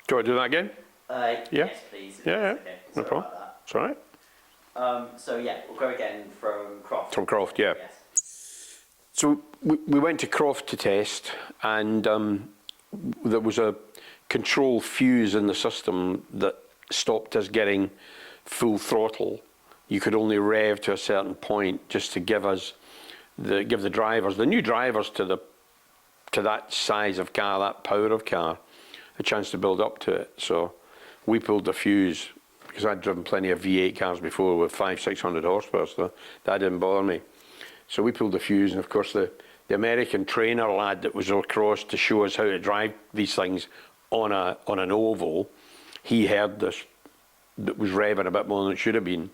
Do you want to do that again? Yeah. Yes, please. Yeah, yeah. Okay. No Sorry problem. about that. It's all right. So yeah, we'll go again from Croft. From Croft, yeah. Yes. So we went to Croft to test, and there was a control fuse in the system that stopped us getting full throttle. You could only rev to a certain point just to give the drivers, the new drivers to that size of car, that power of car, a chance to build up to it. So we pulled the fuse because I'd driven plenty of V8 cars before with 500-600 horsepower, so that didn't bother me. So we pulled the fuse, and of course the American trainer lad that was across to show us how to drive these things on an oval, he heard this that was revving a bit more than it should have been,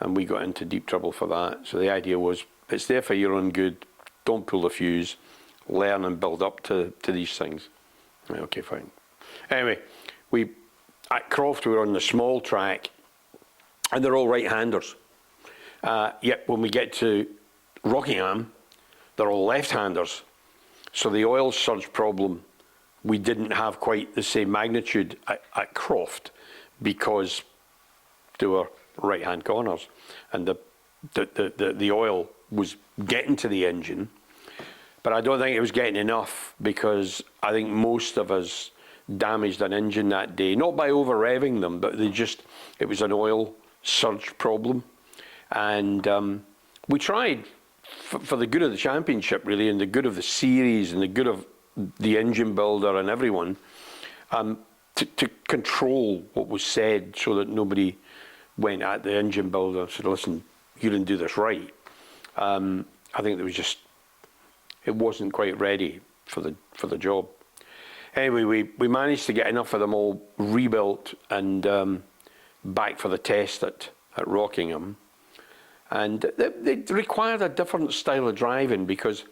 and we got into deep trouble for that. So the idea was, it's there for your own good, don't pull the fuse, learn and build up to these things. Right, okay, fine. Anyway, at Croft we were on the small track, and they're all right-handers. Yet when we get to Rockingham, they're all left-handers. So the oil surge problem, we didn't have quite the same magnitude at Croft because there were right-hand corners, and the oil was getting to the engine, but I don't think it was getting enough, because I think most of us damaged an engine that day, not by over revving them, but it was an oil surge problem. And we tried, for the good of the championship really, and the good of the series, and the good of the engine builder and everyone, to control what was said so that nobody went at the engine builder and said, listen, you didn't do this right. I think it wasn't quite ready for the job. Anyway, we managed to get enough of them all rebuilt and back for the test at Rockingham. And they required a different style of driving, because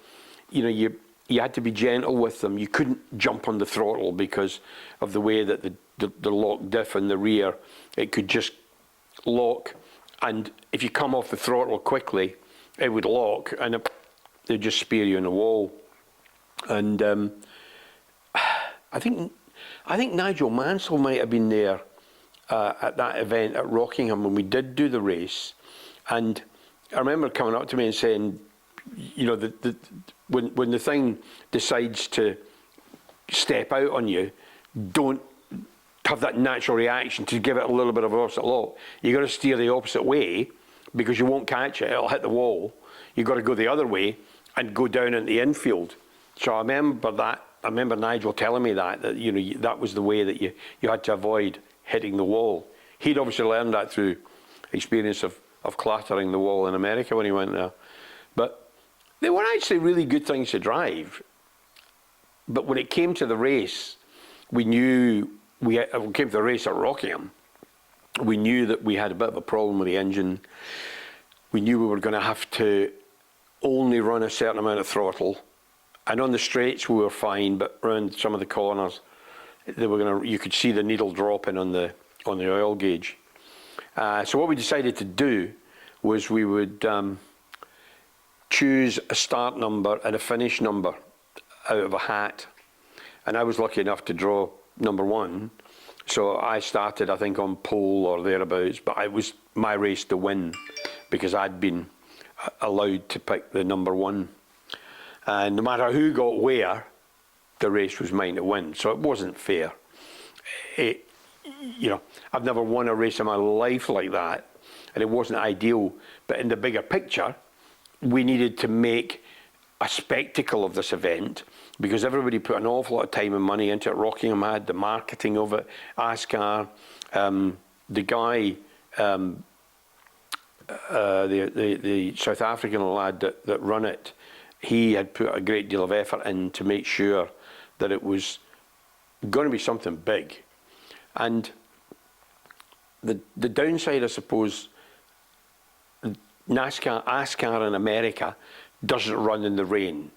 you had to be gentle with them. You couldn't jump on the throttle because of the way that the lock diff in the rear, it could just lock, and if you come off the throttle quickly, it would lock and it'd just spear you in the wall. And I think Nigel Mansell might have been there at that event at Rockingham when we did do the race, and I remember coming up to me and saying, when the thing decides to step out on you, don't have that natural reaction to give it a little bit of opposite lock. You got to steer the opposite way, because you won't catch it, it'll hit the wall. You got to go the other way and go down into the infield. So I remember that. I remember Nigel telling me that that was the way that you had to avoid hitting the wall. He'd obviously learned that through experience of clattering the wall in America when he went there. But they were actually really good things to drive. But when it came to the race, we knew, when it came to the race at Rockingham, we knew that we had a bit of a problem with the engine. We knew we were going to have to only run a certain amount of throttle. And on the straights we were fine, but around some of the corners, you could see the needle dropping on the oil gauge. So what we decided to do was we would choose a start number and a finish number out of a hat. And I was lucky enough to draw number 1. So I started, I think, on pole or thereabouts, but it was my race to win, because I'd been allowed to pick the number 1. And no matter who got where, the race was mine to win. So it wasn't fair. I've never won a race in my life like that, and it wasn't ideal. But in the bigger picture, we needed to make a spectacle of this event, because everybody put an awful lot of time and money into it. Rockingham had the marketing of it, Ascar, the guy, the South African lad that run it, he had put a great deal of effort in to make sure that it was going to be something big. And the downside, I suppose, Ascar in America doesn't run in the rain.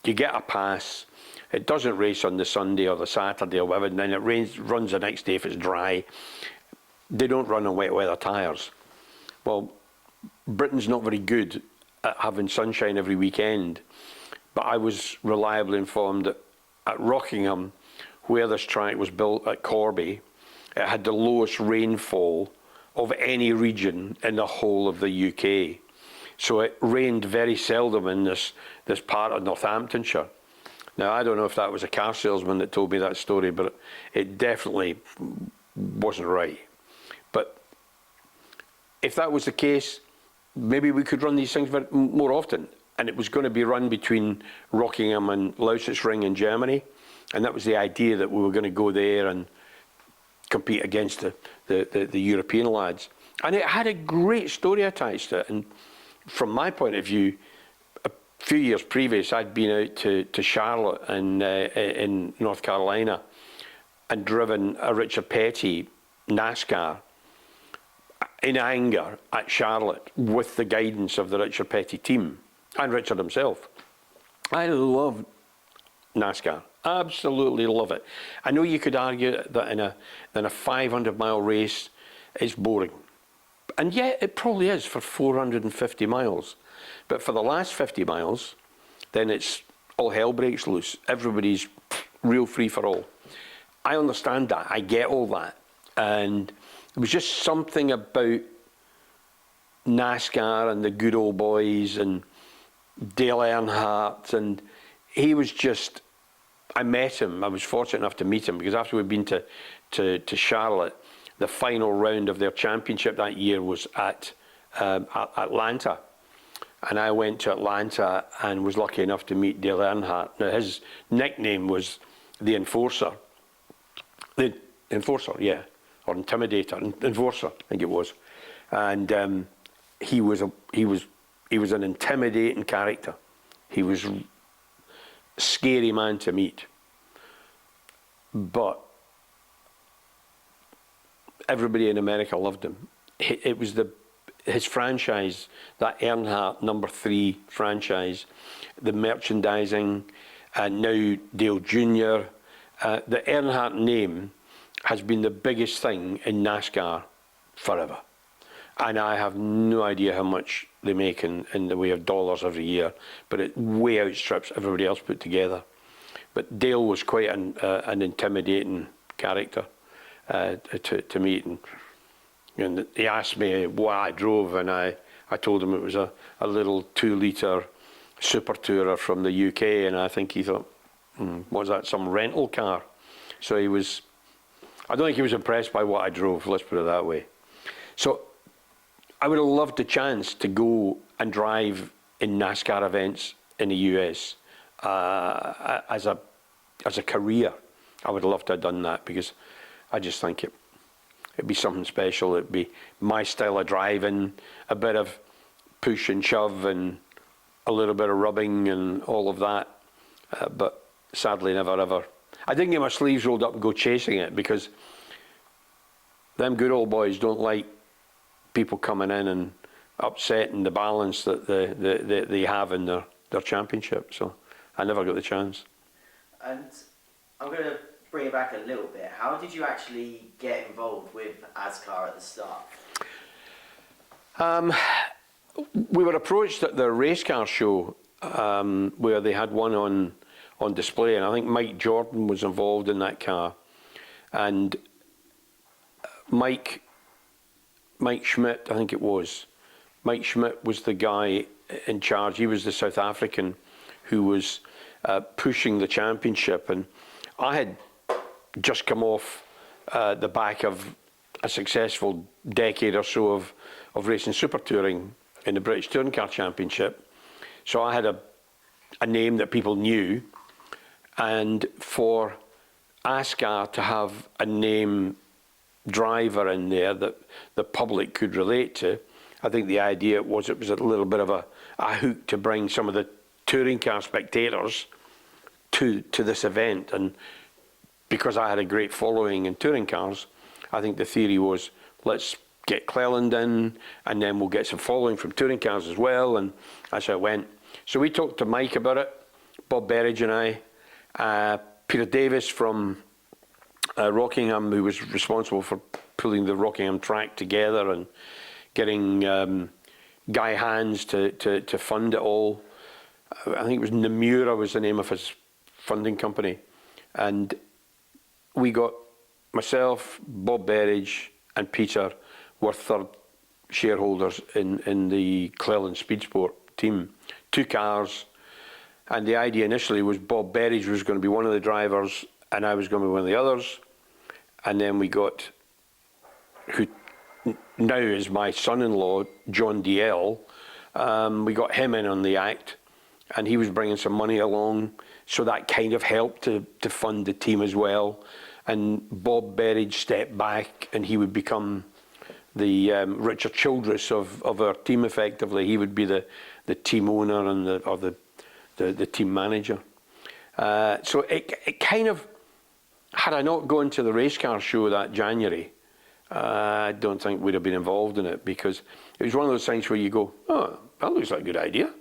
You get a pass, it doesn't race on the Sunday or the Saturday or whatever, and then it runs the next day if it's dry. They don't run on wet weather tyres. Well, Britain's not very good at having sunshine every weekend, but I was reliably informed that at Rockingham, where this track was built at Corby, it had the lowest rainfall of any region in the whole of the UK. So it rained very seldom in this part of Northamptonshire. Now, I don't know if that was a car salesman that told me that story, but it definitely wasn't right. But if that was the case, maybe we could run these things more often. And it was going to be run between Rockingham and Lausitzring in Germany. And that was the idea, that we were going to go there and compete against the European lads. And it had a great story attached to it. And from my point of view, a few years previous, I'd been out to Charlotte in North Carolina and driven a Richard Petty NASCAR in anger at Charlotte with the guidance of the Richard Petty team and Richard himself. I love NASCAR, absolutely love it. I know you could argue that in a 500-mile race it's boring, and yet it probably is for 450 miles. But for the last 50 miles, then it's all hell breaks loose. Everybody's real free for all. I understand that. I get all that. And it was just something about NASCAR and the good old boys and Dale Earnhardt, and he was just, I met him. I was fortunate enough to meet him because after we'd been to Charlotte, the final round of their championship that year was at Atlanta. And I went to Atlanta and was lucky enough to meet Dale Earnhardt. Now, his nickname was the Enforcer. The Enforcer, yeah, or Intimidator, Enforcer, I think it was. And he was an intimidating character. He was a scary man to meet. But everybody in America loved him. It was his franchise, that Earnhardt number 3 franchise, the merchandising, and now Dale Jr. The Earnhardt name has been the biggest thing in NASCAR forever. And I have no idea how much they make in the way of dollars every year, but it way outstrips everybody else put together. But Dale was quite an intimidating character to meet. And he asked me what I drove, and I told him it was a little 2-litre super tourer from the UK, and I think he thought, was that some rental car? So I don't think he was impressed by what I drove, let's put it that way. So I would have loved the chance to go and drive in NASCAR events in the US as a career. I would love to have done that because I just think it'd be something special. It'd be my style of driving, a bit of push and shove and a little bit of rubbing and all of that. But sadly, never ever. I didn't get my sleeves rolled up and go chasing it because them good old boys don't like people coming in and upsetting the balance that they have in their championship. So I never got the chance. And I'm going to bring it back a little bit. How did you actually get involved with ASCAR at the start? We were approached at the race car show where they had one on display, and I think Mike Jordan was involved in that car. And Mike Schmidt, I think it was. Mike Schmidt was the guy in charge. He was the South African who was pushing the championship. And I had just come off the back of a successful decade or so of racing super touring in the British Touring Car Championship. So I had a name that people knew. And for ASCAR to have a name driver in there that the public could relate to, I think the idea was it was a little bit of a hook to bring some of the touring car spectators to this event. And because I had a great following in touring cars, I think the theory was, let's get Cleland in, and then we'll get some following from touring cars as well. And that's how it went. So we talked to Mike about it, Bob Berridge and I, Peter Davis from Rockingham, who was responsible for pulling the Rockingham track together and getting Guy Hands to fund it all. I think it was Nomura was the name of his funding company. And we got myself, Bob Berridge, and Peter were third shareholders in the Cleland Speed Sport team. 2 cars, and the idea initially was Bob Berridge was going to be one of the drivers and I was going to be one of the others. And then we got, who now is my son-in-law, John DL, we got him in on the act, and he was bringing some money along, so that kind of helped to fund the team as well. And Bob Berridge stepped back, and he would become the Richard Childress of our team effectively. He would be the team owner and the team manager. So it kind of, had I not gone to the race car show that January, I don't think we'd have been involved in it, because it was one of those things where you go, oh, that looks like a good idea.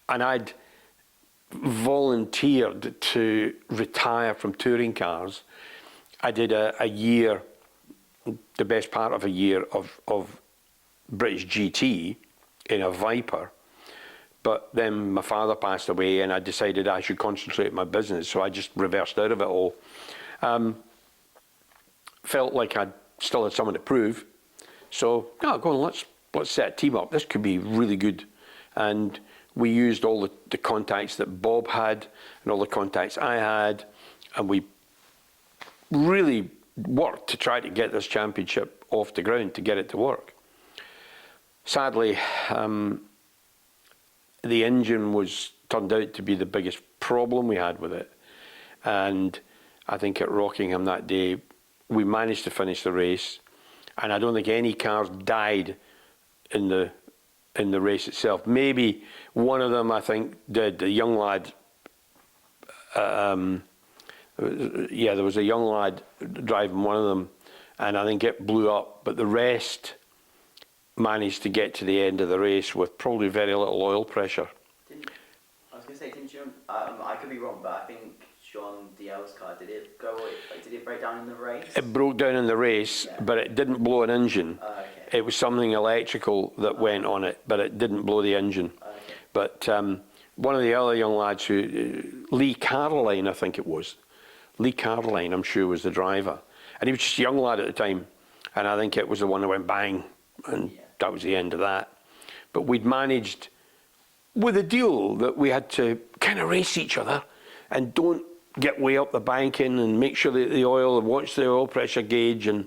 And I'd volunteered to retire from touring cars. I did a year, the best part of a year of British GT in a Viper. But then my father passed away and I decided I should concentrate on my business, so I just reversed out of it all. Felt like I still had something to prove. So, no, go on, let's set a team up. This could be really good. And we used all the contacts that Bob had and all the contacts I had, and we really worked to try to get this championship off the ground, to get it to work. Sadly, the engine turned out to be the biggest problem we had with it. And I think at Rockingham that day, we managed to finish the race, and I don't think any cars died in the race itself. Maybe one of them, I think, did. The young lad, yeah, there was a young lad driving one of them, and I think it blew up, but the rest managed to get to the end of the race with probably very little oil pressure. I was going to say, didn't you, I could be wrong, but I think John DL's car, did it break down in the race? It broke down in the race, yeah. But it didn't blow an engine. Okay. It was something electrical that went on it, but it didn't blow the engine. Okay. But one of the other young lads, Lee Caroline, I think it was. Lee Caroline, I'm sure, was the driver. And he was just a young lad at the time. And I think it was the one that went bang, and yeah, that was the end of that. But we'd managed, with a deal, that we had to kind of race each other and don't get way up the banking, and make sure that the oil, and watch the oil pressure gauge, and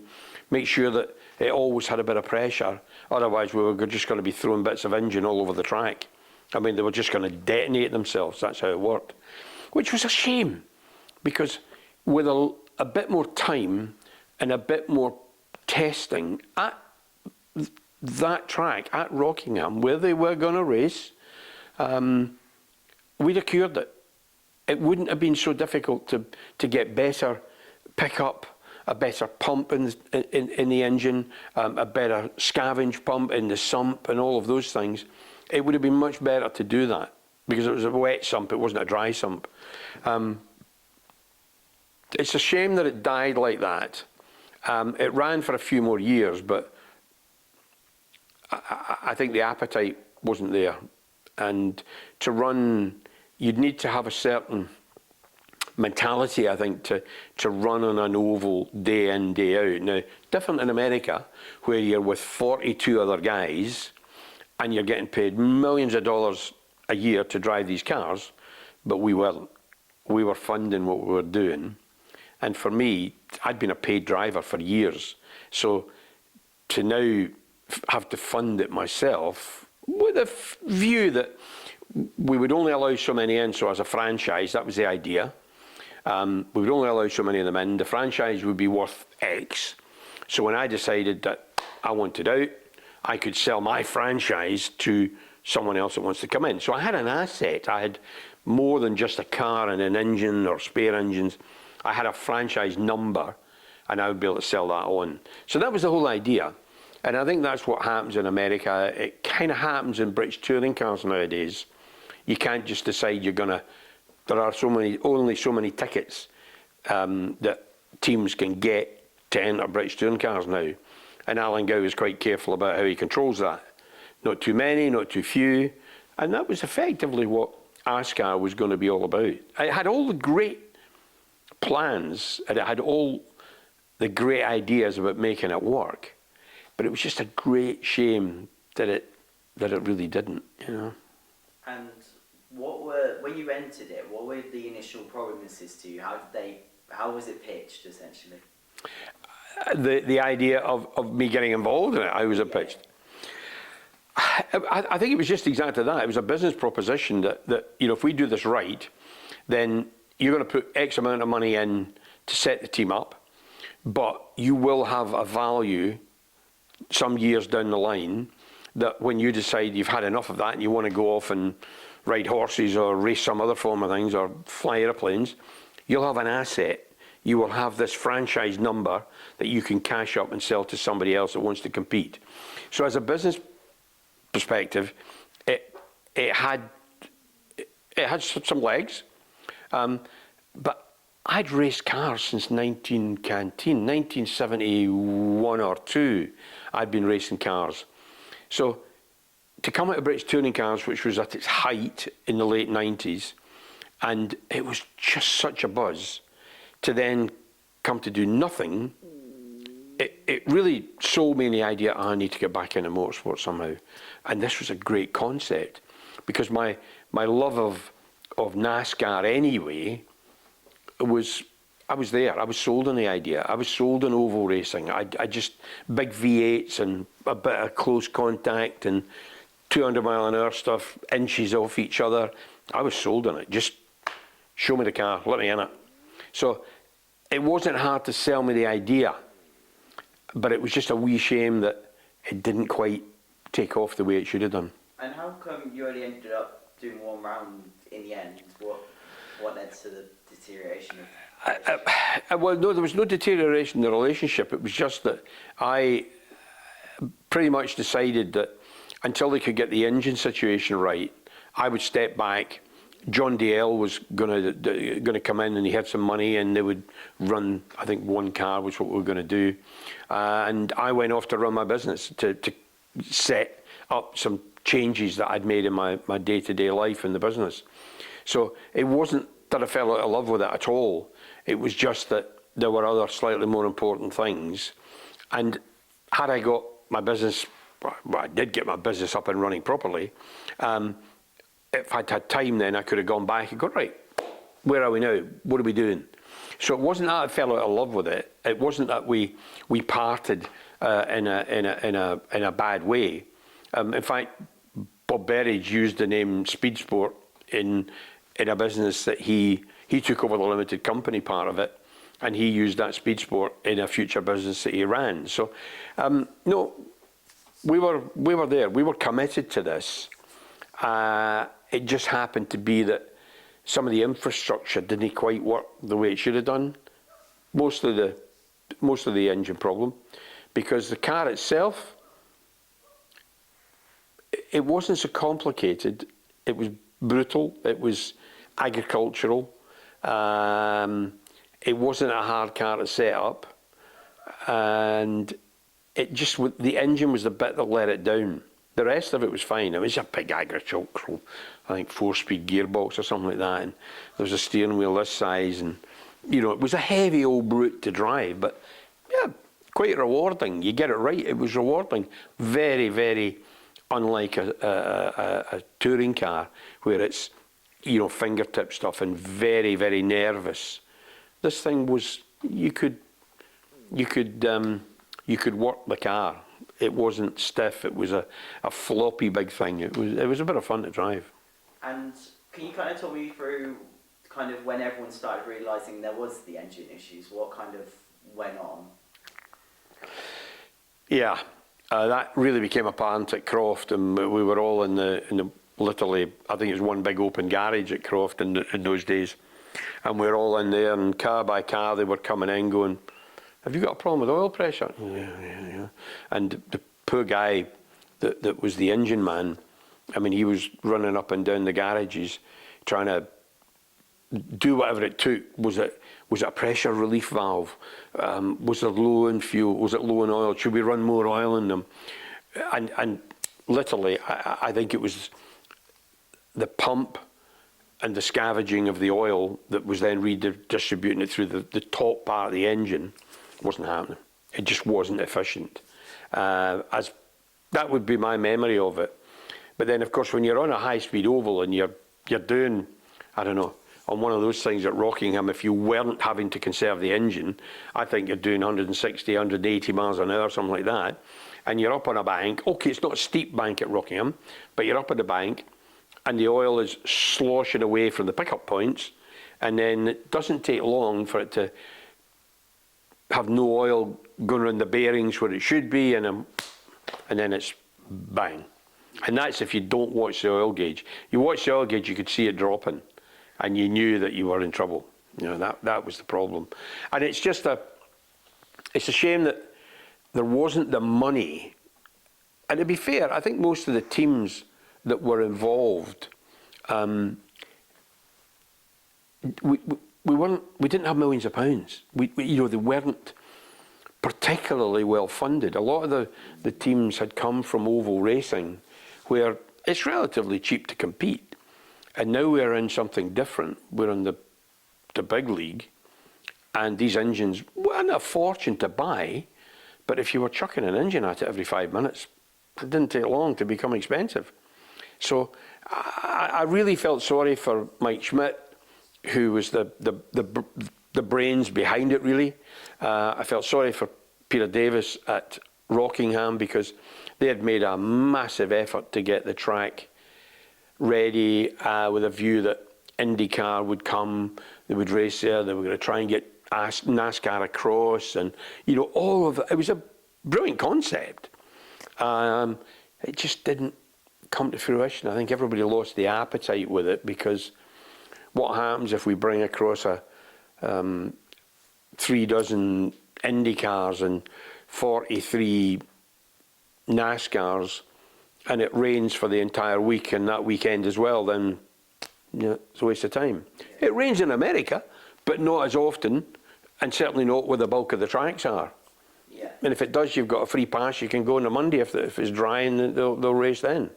make sure that it always had a bit of pressure. Otherwise, we were just going to be throwing bits of engine all over the track. I mean, they were just going to detonate themselves. That's how it worked, which was a shame, because with a bit more time and a bit more testing at that track, at Rockingham, where they were going to race, we'd have cured it. It wouldn't have been so difficult to get better pickup, a better pump in the engine, a better scavenge pump in the sump, and all of those things. It would have been much better to do that, because it was a wet sump, it wasn't a dry sump. It's a shame that it died like that. It ran for a few more years, but I think the appetite wasn't there. And to run, you'd need to have a certain mentality, I think, to run on an oval day in, day out. Now, different in America, where you're with 42 other guys and you're getting paid millions of dollars a year to drive these cars, but we weren't. We were funding what we were doing. And for me, I'd been a paid driver for years. So to now have to fund it myself, with a view that we would only allow so many in, so as a franchise, that was the idea. We would only allow so many of them in. The franchise would be worth X. So when I decided that I wanted out, I could sell my franchise to someone else that wants to come in. So I had an asset. I had more than just a car and an engine or spare engines. I had a franchise number, and I would be able to sell that on. So that was the whole idea. And I think that's what happens in America. It kind of happens in British touring cars nowadays. You can't just decide you're going to... There are only so many tickets that teams can get to enter British touring cars now. And Alan Gow is quite careful about how he controls that. Not too many, not too few. And that was effectively what ASCAR was going to be all about. It had all the great plans, and it had all the great ideas about making it work, but it was just a great shame that it really didn't, you know. And when you entered it, what were the initial promises to you? How was it pitched, essentially? The idea of me getting involved in it, how was it pitched? I think it was just exactly that. It was a business proposition that you know, if we do this right, then you're going to put X amount of money in to set the team up, but you will have a value some years down the line that when you decide you've had enough of that and you want to go off and ride horses or race some other form of things or fly airplanes, you'll have an asset. You will have this franchise number that you can cash up and sell to somebody else that wants to compete. So as a business perspective, it had some legs, but I'd raced cars since 1971 or 2. I'd been racing cars. So to come out of British Touring Cars, which was at its height in the late 90s, and it was just such a buzz, to then come to do nothing, it really sold me the idea, I need to get back into motorsport somehow. And this was a great concept, because my love of NASCAR anyway I was there. I was sold on the idea. I was sold on oval racing. I just, big V8s and a bit of close contact and 200-mile-an-hour stuff, inches off each other. I was sold on it. Just show me the car, let me in it. So it wasn't hard to sell me the idea, but it was just a wee shame that it didn't quite take off the way it should have done. And how come you only ended up doing one round in the end? What led to the deterioration of... Well, no, there was no deterioration in the relationship. It was just that I pretty much decided that until they could get the engine situation right, I would step back. John DL was going to come in, and he had some money, and they would run, I think, one car was what we were going to do. And I went off to run my business, to set up some changes that I'd made in my day-to-day life in the business. So it wasn't that I fell out of love with it at all. It was just that there were other slightly more important things. And had I got my business, well, I did get my business up and running properly, if I'd had time then, I could have gone back and gone, right, where are we now? What are we doing? So it wasn't that I fell out of love with it. It wasn't that we parted in a bad way. In fact, Bob Berridge used the name Speed Sport in a business that he took over the limited company part of it, and he used that Speed Sport in a future business that he ran. So, no, we were there. We were committed to this. It just happened to be that some of the infrastructure didn't quite work the way it should have done. Mostly the engine problem, because the car itself, it wasn't so complicated. It was brutal. It was agricultural. It wasn't a hard car to set up, and it just, the engine was the bit that let it down. The rest of it was fine. It was a big agricultural, I think, 4-speed gearbox or something like that, and there was a steering wheel this size, and you know, it was a heavy old brute to drive, but yeah, quite rewarding. You get it right, it was rewarding. Very, very unlike a touring car where it's, you know, fingertip stuff and very, very nervous. This thing was, you could work the car. It wasn't stiff. It was a floppy big thing. It was a bit of fun to drive. And can you kind of talk me through kind of when everyone started realising there was the engine issues? What kind of went on? Yeah, that really became apparent at Croft, and we were all in the literally, I think it was one big open garage at Croft in those days, and we were all in there, and car by car they were coming in going, have you got a problem with oil pressure? Yeah. And the poor guy that was the engine man, I mean, he was running up and down the garages trying to do whatever it took. Was it a pressure relief valve? Was it low in fuel? Was it low in oil? Should we run more oil in them? And literally, I think it was the pump the scavenging of the oil that was then redistributing it through the top part of the engine wasn't happening. It just wasn't efficient. As that would be my memory of it. But then, of course, when you're on a high-speed oval and you're doing, I don't know, on one of those things at Rockingham, if you weren't having to conserve the engine, I think you're doing 160, 180 miles an hour, something like that, and you're up on a bank. Okay, it's not a steep bank at Rockingham, but you're up on the bank, and the oil is sloshing away from the pickup points, and then it doesn't take long for it to have no oil going around the bearings where it should be, and then it's bang. And that's if you don't watch the oil gauge. You watch the oil gauge, you could see it dropping, and you knew that you were in trouble. You know, that was the problem. And it's just it's a shame that there wasn't the money. And to be fair, I think most of the teams that were involved, we didn't have millions of pounds. You know, they weren't particularly well funded. A lot of the teams had come from oval racing, where it's relatively cheap to compete. And now we're in something different. We're in the big league, and these engines weren't a fortune to buy, but if you were chucking an engine at it every 5 minutes, it didn't take long to become expensive. So I really felt sorry for Mike Schmidt, who was the brains behind it, really. I felt sorry for Peter Davis at Rockingham, because they had made a massive effort to get the track ready with a view that IndyCar would come, they would race there, they were going to try and get NASCAR across, and you know, all of it. It was a brilliant concept. It just didn't come to fruition. I think everybody lost the appetite with it, because what happens if we bring across 3 dozen IndyCars and 43 NASCARs, and it rains for the entire week and that weekend as well, then you know, it's a waste of time. It rains in America, but not as often, and certainly not where the bulk of the tracks are. Yeah. And if it does, you've got a free pass. You can go on a Monday if it's dry, and they'll race then.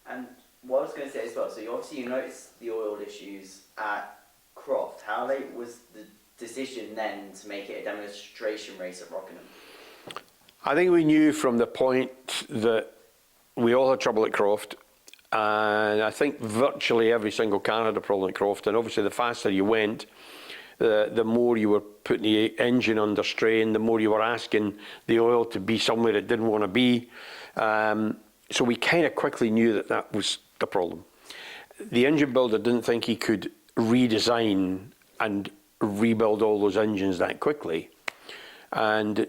And what I was going to say as well, so you noticed the oil issues at Croft. How late was the decision then to make it a demonstration race at Rockingham? I think we knew from the point that we all had trouble at Croft, and I think virtually every single car had a problem at Croft, and obviously the faster you went, the more you were putting the engine under strain, the more you were asking the oil to be somewhere it didn't want to be. So we kind of quickly knew that was the problem. The engine builder didn't think he could redesign and rebuild all those engines that quickly. And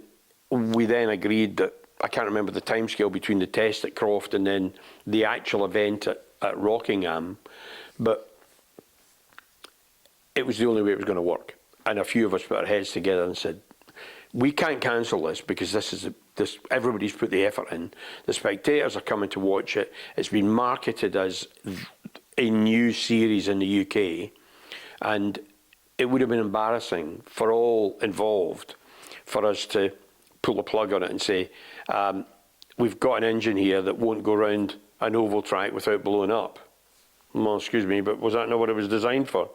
we then agreed that, I can't remember the timescale between the test at Croft and then the actual event at Rockingham, but it was the only way it was going to work. And a few of us put our heads together and said, we can't cancel this, because this everybody's put the effort in. The spectators are coming to watch it. It's been marketed as a new series in the UK, and it would have been embarrassing for all involved for us to pull the plug on it and say, we've got an engine here that won't go around an oval track without blowing up. Well, excuse me, but was that not what it was designed for?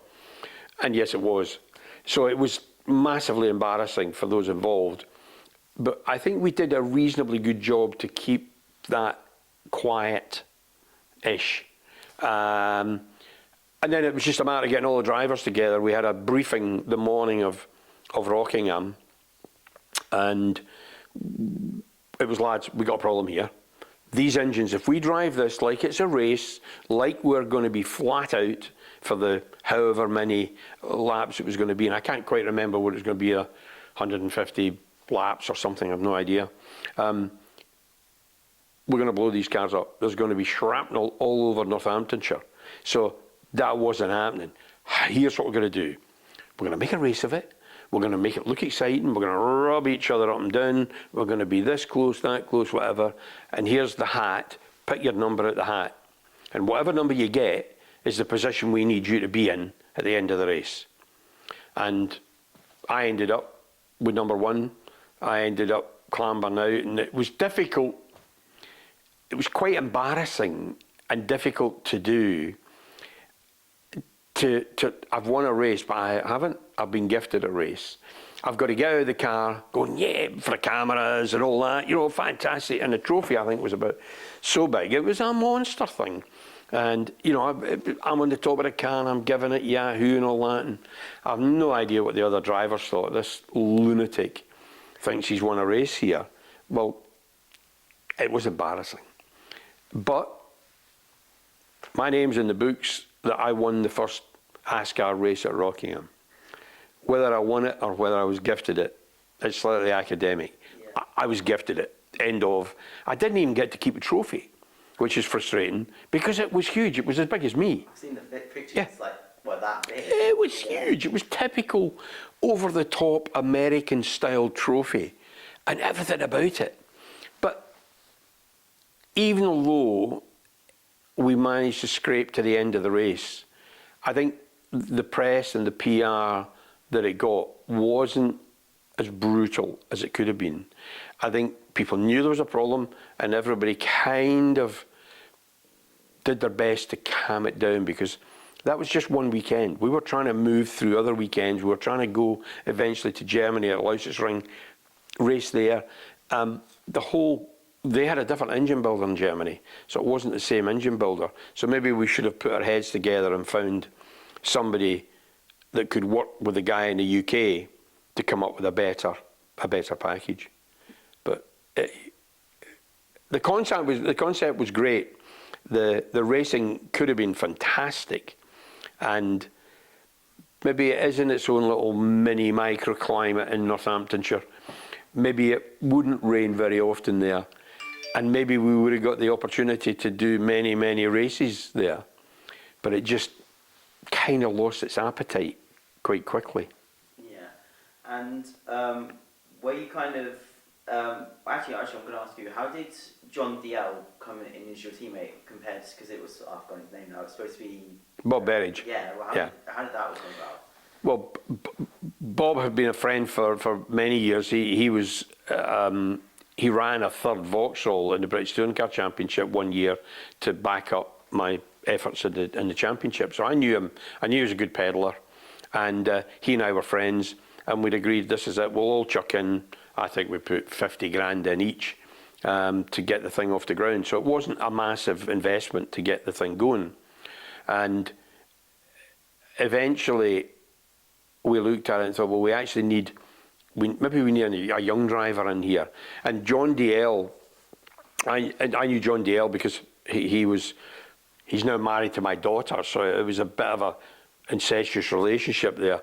And yes, it was. So it was massively embarrassing for those involved. But I think we did a reasonably good job to keep that quiet-ish. And then it was just a matter of getting all the drivers together. We had a briefing the morning of Rockingham, and it was, lads, we got a problem here. These engines, if we drive this like it's a race, like we're going to be flat out for the however many laps it was going to be, and I can't quite remember what it was going to be, 150 laps or something, I've no idea. We're going to blow these cars up. There's going to be shrapnel all over Northamptonshire. So that wasn't happening. Here's what we're going to do. We're going to make a race of it. We're going to make it look exciting. We're going to rub each other up and down. We're going to be this close, that close, whatever. And here's the hat. Pick your number at the hat. And whatever number you get is the position we need you to be in at the end of the race. And I ended up with number 1. I ended up clambering out, and it was difficult. It was quite embarrassing and difficult to do, I've won a race, but I haven't. I've been gifted a race. I've got to get out of the car, going, yeah, for the cameras and all that, you know, fantastic. And the trophy, I think, was about so big. It was a monster thing. And, you know, I'm on the top of the car and I'm giving it Yahoo and all that. And I have no idea what the other drivers thought. This lunatic thinks he's won a race here. Well, it was embarrassing. But my name's in the books that I won the first ASCAR race at Rockingham. Whether I won it or whether I was gifted it, it's slightly academic. Yeah. I was gifted it. End of. I didn't even get to keep a trophy, which is frustrating because it was huge. It was as big as me. I've seen the pictures. Yeah. It's like, what, that big? It was huge. It was typical over-the-top American-style trophy and everything about it. But even though we managed to scrape to the end of the race, I think the press and the PR that it got wasn't as brutal as it could have been. I think people knew there was a problem and everybody kind of did their best to calm it down because that was just one weekend. We were trying to move through other weekends. We were trying to go eventually to Germany at Ring, race there. They had a different engine builder in Germany, so it wasn't the same engine builder. So maybe we should have put our heads together and found somebody that could work with the guy in the UK to come up with a better package. But the concept was great. The racing could have been fantastic, and maybe it is in its own little mini microclimate in Northamptonshire. Maybe it wouldn't rain very often there, and maybe we would have got the opportunity to do many, many races there. But it just kind of lost its appetite quite quickly. Yeah, and were you kind of actually, I'm going to ask you, how did John DL come in as your teammate compared to, because it was, I've forgotten his name now, it's supposed to be Bob Berridge. Yeah, well, how did that all come about? Well, Bob had been a friend for many years. He ran a third Vauxhall in the British Touring Car Championship one year to back up my efforts in the championship. So I knew him. I knew he was a good peddler, and he and I were friends. And we'd agreed, this is it. We'll all chuck in. I think we put 50 grand in each to get the thing off the ground. So it wasn't a massive investment to get the thing going. And eventually, we looked at it and thought, well, we actually need. Maybe we need a young driver in here. And John DL, I knew John DL because he's now married to my daughter, so it was a bit of a incestuous relationship there.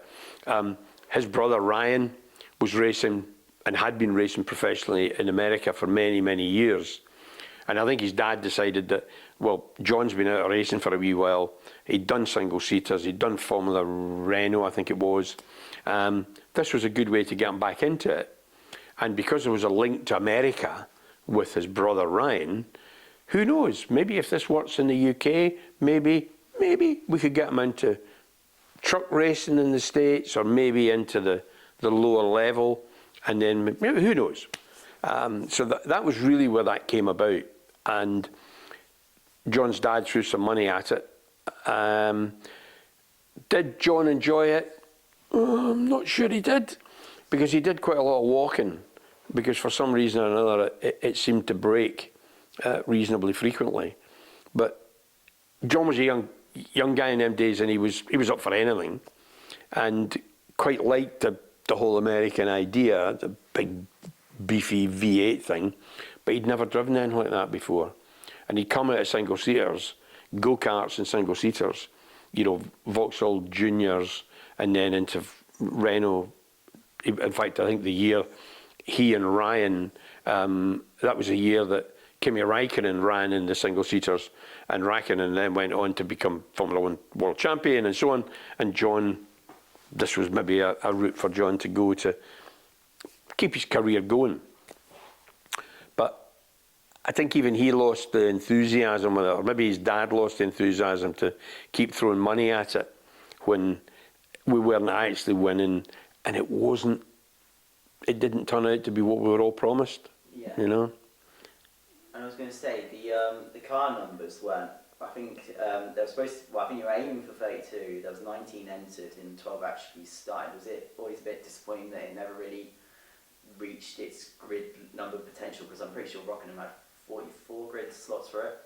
His brother Ryan was racing and had been racing professionally in America for many, many years. And I think his dad decided that, well, John's been out of racing for a wee while. He'd done single-seaters, he'd done Formula Renault, I think it was. This was a good way to get him back into it. And because there was a link to America with his brother Ryan, who knows, maybe if this works in the UK, maybe we could get him into truck racing in the States, or maybe into the lower level, and then maybe, who knows. So that was really where that came about. And John's dad threw some money at it. Did John enjoy it? I'm not sure he did, because he did quite a lot of walking, because for some reason or another it seemed to break reasonably frequently. But John was a young guy in them days, and he was up for anything, and quite liked the whole American idea, the big beefy V8 thing, but he'd never driven anything like that before. And he'd come out of single-seaters, go-karts and single-seaters, you know, Vauxhall Juniors, and then into Renault. In fact, I think the year he and Ryan, that was a year that Kimi Räikkönen ran in the single-seaters, and Räikkönen then went on to become Formula One world champion and so on. And John, this was maybe a route for John to go to keep his career going. But I think even he lost the enthusiasm with it, or maybe his dad lost the enthusiasm to keep throwing money at it when we weren't actually winning, and it didn't turn out to be what we were all promised. Yeah. You know? And I was going to say, the car numbers weren't I think there was supposed to, well, I think you were aiming for 32. There was 19 entered and 12 actually started. Was it always a bit disappointing that it never really reached its grid number potential? Because I'm pretty sure Rockingham had 44 grid slots for it.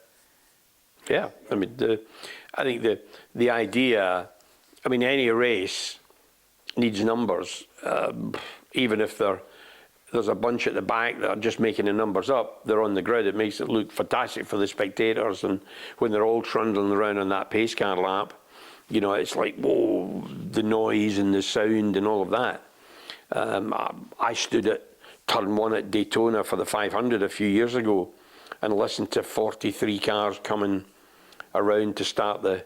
Yeah, I mean, I think the idea, I mean, any race needs numbers, even if there's a bunch at the back that are just making the numbers up, they're on the grid. It makes it look fantastic for the spectators, and when they're all trundling around on that pace car lap, you know, it's like, whoa, the noise and the sound and all of that. I stood at turn 1 at Daytona for the 500 a few years ago and listened to 43 cars coming around to start the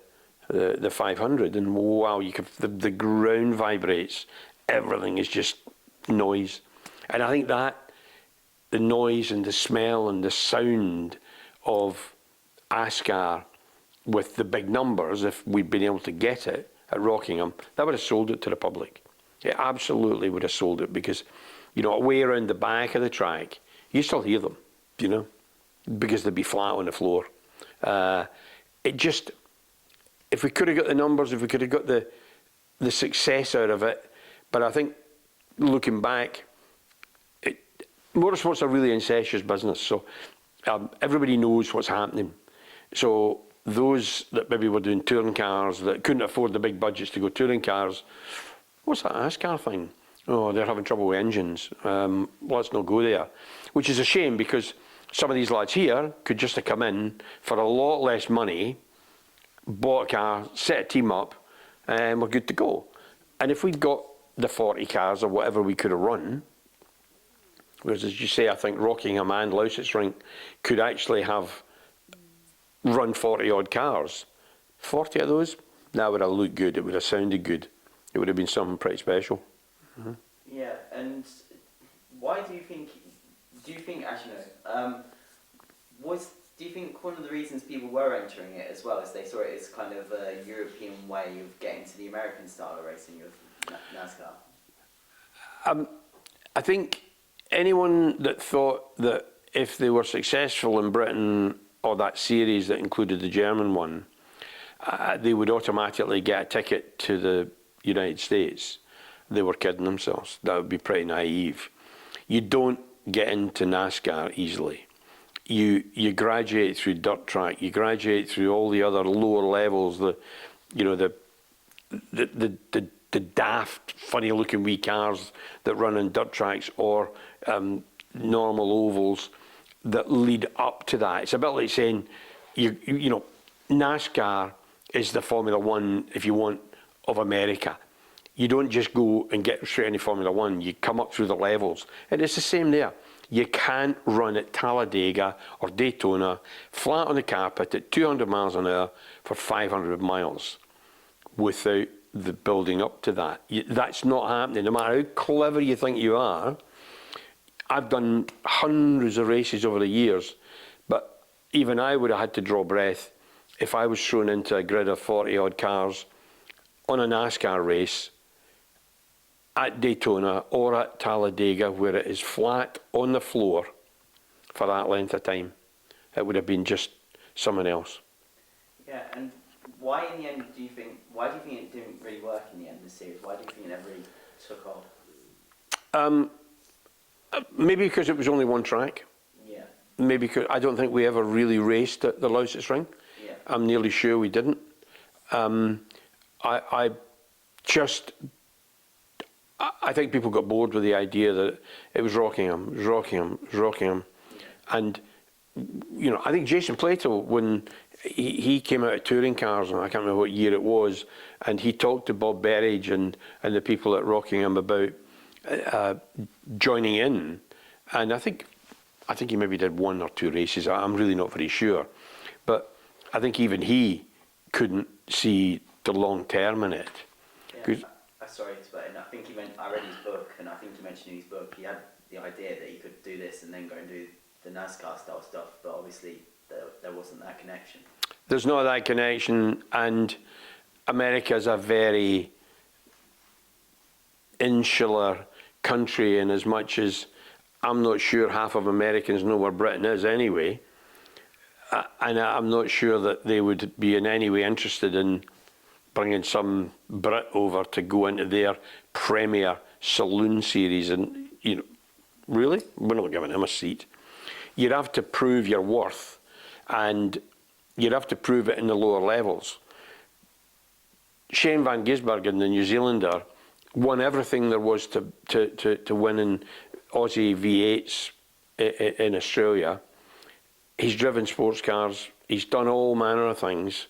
500, and wow, you can, the ground vibrates, everything is just noise. And I think that the noise and the smell and the sound of ASCAR with the big numbers, if we'd been able to get it at Rockingham, that would have sold it to the public. It absolutely would have sold it, because, you know, way around the back of the track, you still hear them, you know, because they'd be flat on the floor. It just, if we could have got the numbers, if we could have got the success out of it, but I think looking back, motorsport's a really incestuous business, so everybody knows what's happening. So those that maybe were doing touring cars, that couldn't afford the big budgets to go touring cars, what's that ASCAR thing? Oh, they're having trouble with engines. Let's not go there. Which is a shame, because some of these lads here could just have come in for a lot less money, bought a car, set a team up, and we're good to go. And if we'd got the 40 cars or whatever we could have run, whereas, as you say, I think Rockingham and Lousett's Rink could actually have run 40 odd cars. 40 of those, that would have looked good, it would have sounded good. It would have been something pretty special. Mm-hmm. Yeah, and why do you think, actually no, do you think one of the reasons people were entering it as well is they saw it as kind of a European way of getting to the American style of racing with NASCAR? I think anyone that thought that if they were successful in Britain, or that series that included the German one, they would automatically get a ticket to the United States, they were kidding themselves. That would be pretty naive. You don't get into NASCAR easily. You graduate through dirt track, you graduate through all the other lower levels, the daft, funny looking wee cars that run on dirt tracks, or normal ovals that lead up to that. It's a bit like saying, you know, NASCAR is the Formula One, if you want, of America. You don't just go and get straight into Formula One, you come up through the levels. And it's the same there. You can't run at Talladega or Daytona flat on the carpet at 200 miles an hour for 500 miles without the building up to that. That's not happening, no matter how clever you think you are. I've done hundreds of races over the years, but even I would have had to draw breath if I was thrown into a grid of 40 odd cars on a NASCAR race at Daytona or at Talladega, where it is flat on the floor for that length of time. It would have been just someone else. Yeah, and why in the end do you think it didn't really work in the end of the series? Why do you think it never really took off? Maybe because it was only one track. Yeah. Maybe because I don't think we ever really raced at the Lousett's Ring. Yeah. I'm nearly sure we didn't. I think people got bored with the idea that it was Rockingham. Yeah. And, you know, I think Jason Plato, when he came out of touring cars, and I can't remember what year it was, and he talked to Bob Berridge and the people at Rockingham about joining in, and I think he maybe did one or two races. I'm really not very sure, but I think even he couldn't see the long term in it. Yeah, sorry, but I think I read his book, and I think he mentioned in his book he had the idea that he could do this and then go and do the NASCAR style stuff, but obviously there wasn't that connection. There's not that connection, and America's a very insular country, and as much as I'm not sure half of Americans know where Britain is anyway, and I'm not sure that they would be in any way interested in bringing some Brit over to go into their Premier Saloon Series. And, you know, really? We're not giving him a seat. You'd have to prove your worth, and you'd have to prove it in the lower levels. Shane van Gisbergen, the New Zealander, won everything there was to win in Aussie V8s in Australia. He's driven sports cars, he's done all manner of things,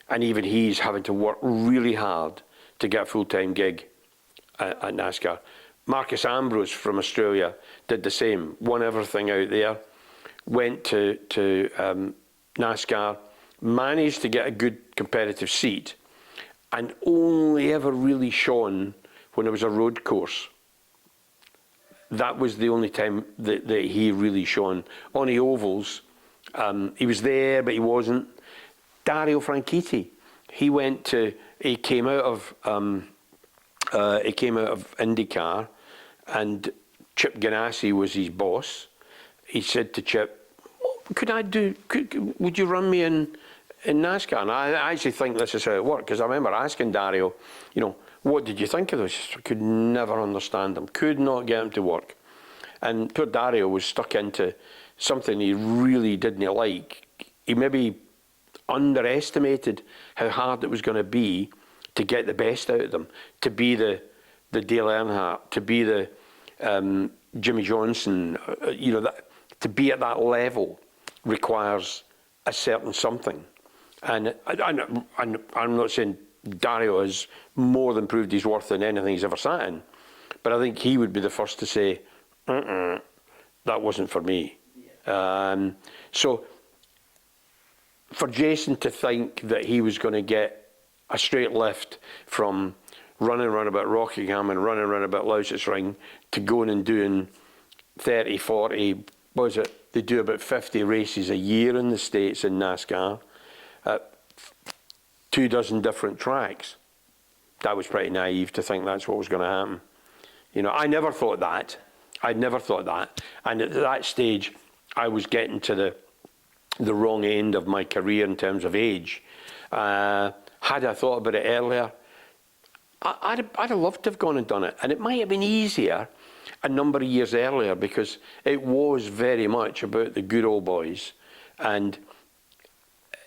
and even he's having to work really hard to get a full-time gig at NASCAR. Marcus Ambrose from Australia did the same, won everything out there, went to NASCAR, managed to get a good competitive seat, and only ever really shone when it was a road course. That was the only time that he really shone. On the ovals, he was there, but he wasn't. Dario Franchitti, he came out of IndyCar, and Chip Ganassi was his boss. He said to Chip, would you run me in NASCAR? And I actually think this is how it worked, because I remember asking Dario, you know, what did you think of this? I could never understand him, could not get him to work. And poor Dario was stuck into something he really didn't like. He maybe underestimated how hard it was going to be to get the best out of them, to be the Dale Earnhardt, to be the Jimmy Johnson, you know, to be at that level requires a certain something. And I'm not saying Dario has more than proved his worth in anything he's ever sat in, but I think he would be the first to say, that wasn't for me. Yeah. So for Jason to think that he was going to get a straight lift from running around about Rockingham and running around about Lousett's Ring to going and doing 30, 40, what was it? They do about 50 races a year in the States in NASCAR at 24 different tracks. That was pretty naive to think that's what was going to happen. You know, I never thought that. I'd never thought that. And at that stage, I was getting to the wrong end of my career in terms of age. Had I thought about it earlier, I'd have loved to have gone and done it. And it might have been easier a number of years earlier, because it was very much about the good old boys. And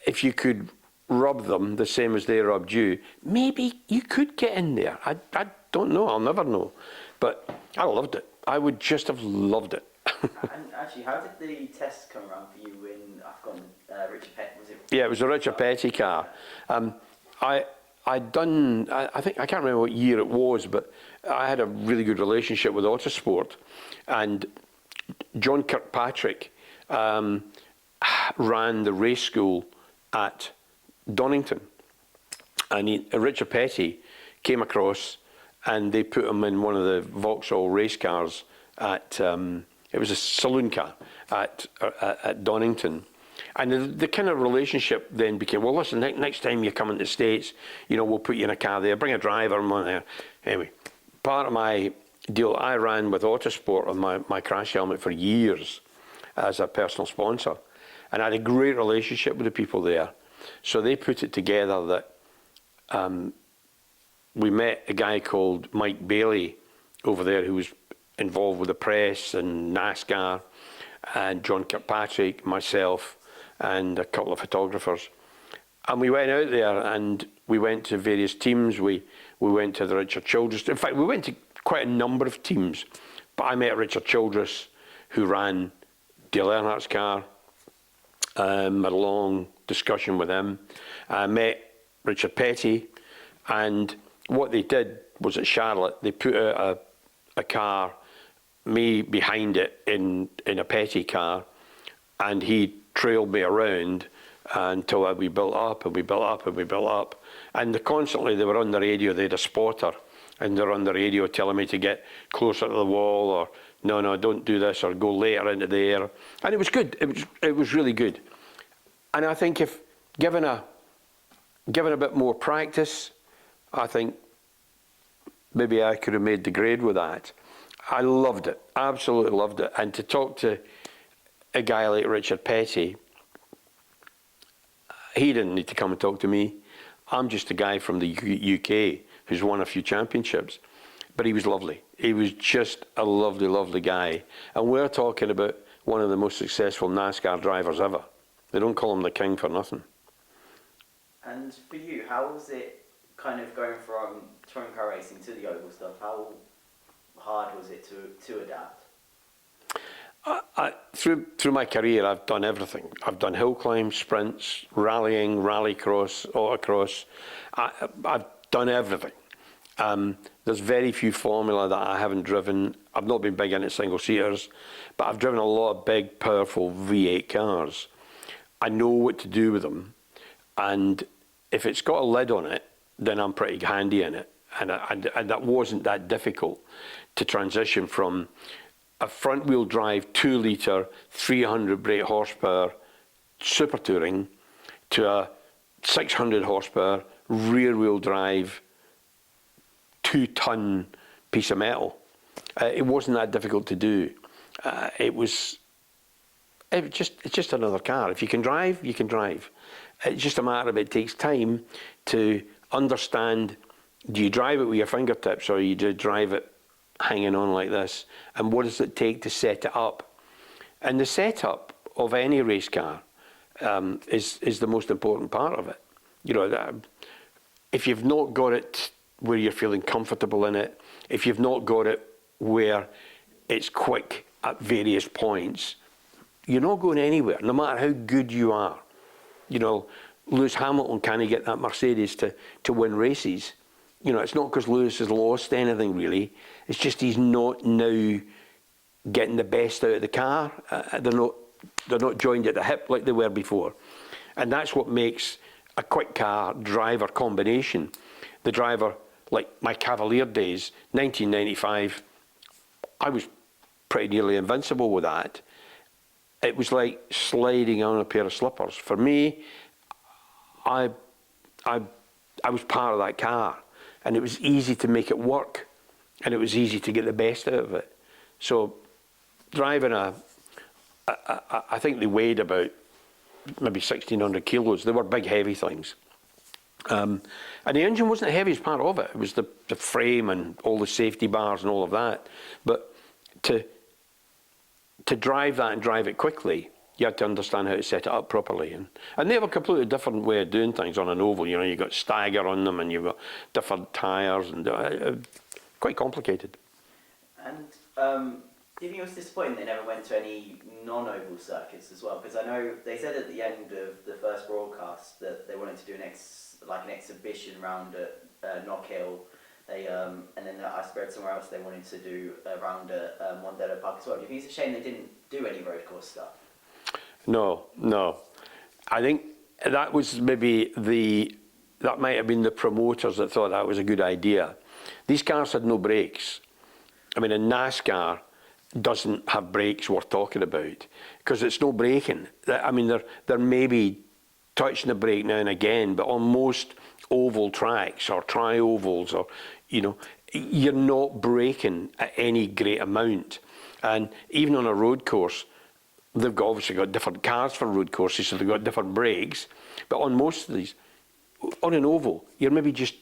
if you could rub them the same as they rubbed you, maybe you could get in there. I don't know. I'll never know. But I loved it. I would just have loved it. And actually, how did the test come around for you when I've gone Richard Petty? Was it? Yeah, it was a Richard Petty car. I'd done, I think, I can't remember what year it was, but I had a really good relationship with Autosport, and John Kirkpatrick ran the race school at Donington, and Richard Petty came across, and they put him in one of the Vauxhall race cars at, it was a saloon car at Donington. And the kind of relationship then became, well, listen, next time you come into the States, you know, we'll put you in a car there, bring a driver, I'm on there. Anyway, part of my deal, I ran with Autosport on my crash helmet for years as a personal sponsor. And I had a great relationship with the people there. So they put it together that we met a guy called Mike Bailey over there, who was involved with the press and NASCAR, and John Kirkpatrick, myself, and a couple of photographers. And we went out there and we went to various teams. We went to the Richard Childress. In fact, we went to quite a number of teams. But I met Richard Childress, who ran Dale Earnhardt's car. Had a long discussion with him. I met Richard Petty. And what they did was at Charlotte, they put out a car, me behind it in a Petty car, and he trailed me around until we built up and we built up and we built up. And constantly they were on the radio, they had a spotter, and they're on the radio telling me to get closer to the wall, or no, don't do this, or go later into the air. And it was good, it was really good. And I think if given a bit more practice, I think maybe I could have made the grade with that. I loved it, absolutely loved it. And to talk to a guy like Richard Petty, he didn't need to come and talk to me. I'm just a guy from the UK who's won a few championships. But he was lovely. He was just a lovely, lovely guy. And we're talking about one of the most successful NASCAR drivers ever. They don't call him the king for nothing. And for you, how was it kind of going from touring car racing to the oval stuff? How hard was it to adapt? Through my career, I've done everything. I've done hill climb, sprints, rallying, rallycross, autocross. I've done everything. There's very few formula that I haven't driven. I've not been big into single-seaters, but I've driven a lot of big, powerful V8 cars. I know what to do with them, and if it's got a lid on it, then I'm pretty handy in it. And that wasn't that difficult to transition from a front-wheel drive 2-litre, 300 brake horsepower super touring to a 600 horsepower rear-wheel drive 2-ton piece of metal. It wasn't that difficult to do. It's just another car. If you can drive, you can drive. It's just a matter of it takes time to understand, do you drive it with your fingertips or you do drive it hanging on like this? And what does it take to set it up? And the setup of any race car is the most important part of it. You know, if you've not got it where you're feeling comfortable in it, if you've not got it where it's quick at various points, you're not going anywhere, no matter how good you are. You know, Lewis Hamilton can't get that Mercedes to win races. You know, it's not because Lewis has lost anything really. It's just he's not now getting the best out of the car. They're not joined at the hip like they were before. And that's what makes a quick car driver combination. The driver, like my Cavalier days, 1995, I was pretty nearly invincible with that. It was like sliding on a pair of slippers. For me, I was part of that car, and it was easy to make it work, and it was easy to get the best out of it. So driving I think they weighed about maybe 1,600 kilos. They were big, heavy things. And the engine wasn't the heaviest part of it. It was the frame and all the safety bars and all of that. But to drive that and drive it quickly, you had to understand how to set it up properly. And they have a completely different way of doing things on an oval. You know, you've got stagger on them and you've got different tyres and quite complicated. And do you think it was disappointing they never went to any non-oval circuits as well? Because I know they said at the end of the first broadcast that they wanted to do an exhibition round at Knockhill. And then I read somewhere else they wanted to do a round at Mondelo Park as well. Do you think it's a shame they didn't do any road course stuff? No. I think that was maybe that might have been the promoters that thought that was a good idea. These cars had no brakes. I mean, in NASCAR doesn't have brakes worth talking about because it's no braking. I mean, they're maybe touching the brake now and again, but on most oval tracks or tri-ovals, or you know, you're not braking at any great amount. And even on a road course, they've obviously got different cars for road courses, so they've got different brakes. But on most of these, on an oval, you're maybe just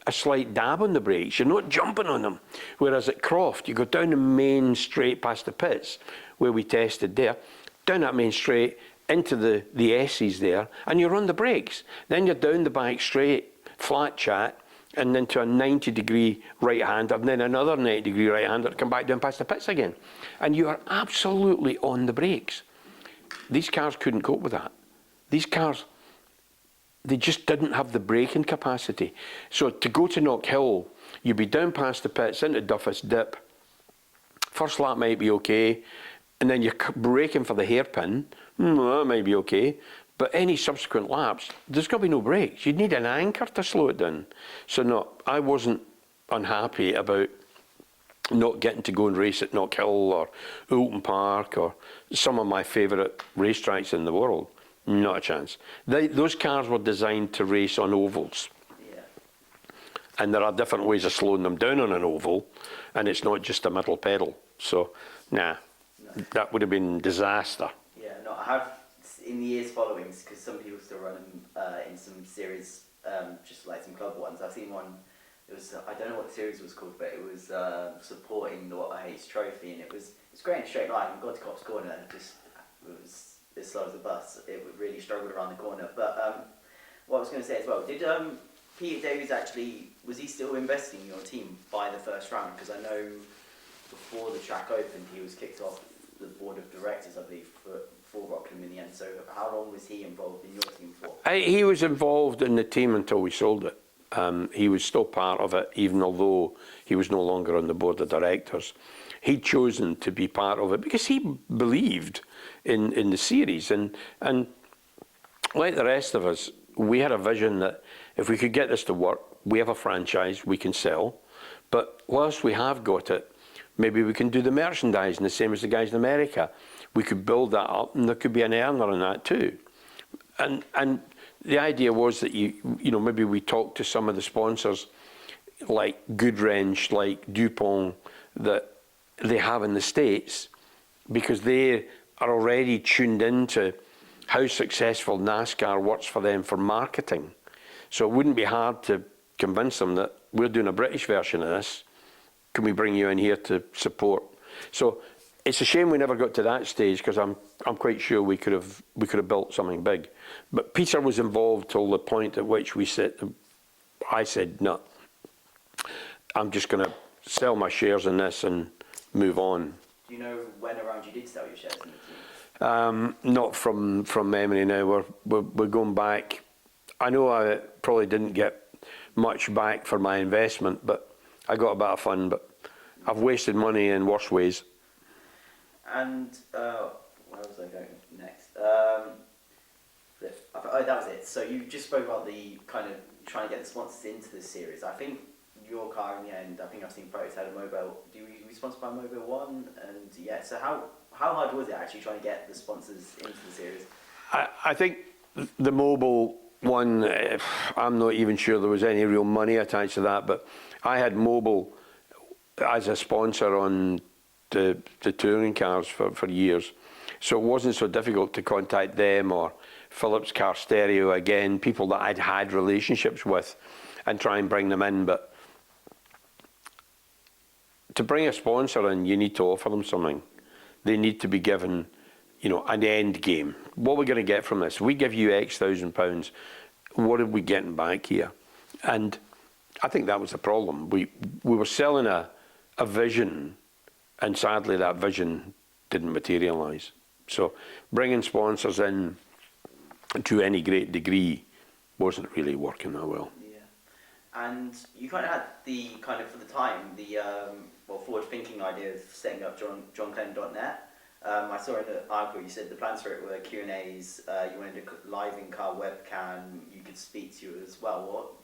a slight dab on the brakes. You're not jumping on them. Whereas at Croft, you go down the main straight past the pits, where we tested there, down that main straight, into the S's there, and you're on the brakes. Then you're down the back straight, flat chat, and then to a 90-degree right-hander, and then another 90-degree right-hander to come back down past the pits again. And you are absolutely on the brakes. These cars couldn't cope with that. These cars, they just didn't have the braking capacity. So to go to Knockhill, you'd be down past the pits, into Duffus Dip. First lap might be okay, and then you're braking for the hairpin. That might be okay. But any subsequent laps, there's got to be no brakes. You'd need an anchor to slow it down. So no, I wasn't unhappy about not getting to go and race at Knockhill or Oulton Park or some of my favourite racetracks in the world. Not a chance. Those cars were designed to race on ovals. Yeah. And there are different ways of slowing them down on an oval, and it's not just a middle pedal. So, nah, that would have been disaster. Yeah, no, I have. in the years following, because some people still run them in some series, just like some club ones. I've seen one. It was I don't know what the series was called, but it was supporting the What I Hate's trophy, and it's great in a straight line. We got to Cops Corner, and it was as slow as a bus. It really struggled around the corner. But what I was going to say as well, did Peter Davies was he still investing in your team by the first round? Because I know before the track opened, he was kicked off the board of directors, I believe, for Rockingham in the end. So how long was he involved in your team for? He was involved in the team until we sold it. He was still part of it, even although he was no longer on the board of directors. He'd chosen to be part of it because he believed in the series. And like the rest of us, we had a vision that if we could get this to work, we have a franchise we can sell. But whilst we have got it, maybe we can do the merchandising the same as the guys in America. We could build that up, and there could be an earner in that too. And the idea was that you know maybe we talk to some of the sponsors like Goodwrench, like DuPont, that they have in the States, because they are already tuned into how successful NASCAR works for them for marketing. So it wouldn't be hard to convince them that we're doing a British version of this. Can we bring you in here to support? So it's a shame we never got to that stage, because I'm quite sure we could have built something big. But Peter was involved till the point at which I said no. I'm just going to sell my shares in this and move on. Do you know when around you did sell your shares in the team? Not from memory now. We're going back. I know I probably didn't get much back for my investment, but I got a bit of fun. But I've wasted money in worse ways. And where was I going next? Oh, that was it. So you just spoke about the kind of trying to get the sponsors into the series. I think your car in the end, I think I've seen photos, had a mobile. Do you be sponsored by Mobile One? And yeah, so how hard was it actually trying to get the sponsors into the series? I think the Mobile One, I'm not even sure there was any real money attached to that, but I had Mobile as a sponsor on the touring cars for years. So it wasn't so difficult to contact them, or Phillips Car Stereo again, people that I'd had relationships with, and try and bring them in. But to bring a sponsor in, you need to offer them something. They need to be given, you know, an end game. What are we going to get from this? We give you X £1,000. What are we getting back here? And I think that was the problem. We were selling a vision, and sadly that vision didn't materialise. So bringing sponsors in to any great degree wasn't really working that well. Yeah, and you kind of had the kind of, for the time, the forward-thinking idea of setting up johncleland.net. I saw in the article you said the plans for it were Q&As. You wanted a live in-car webcam. You could speak to you as well.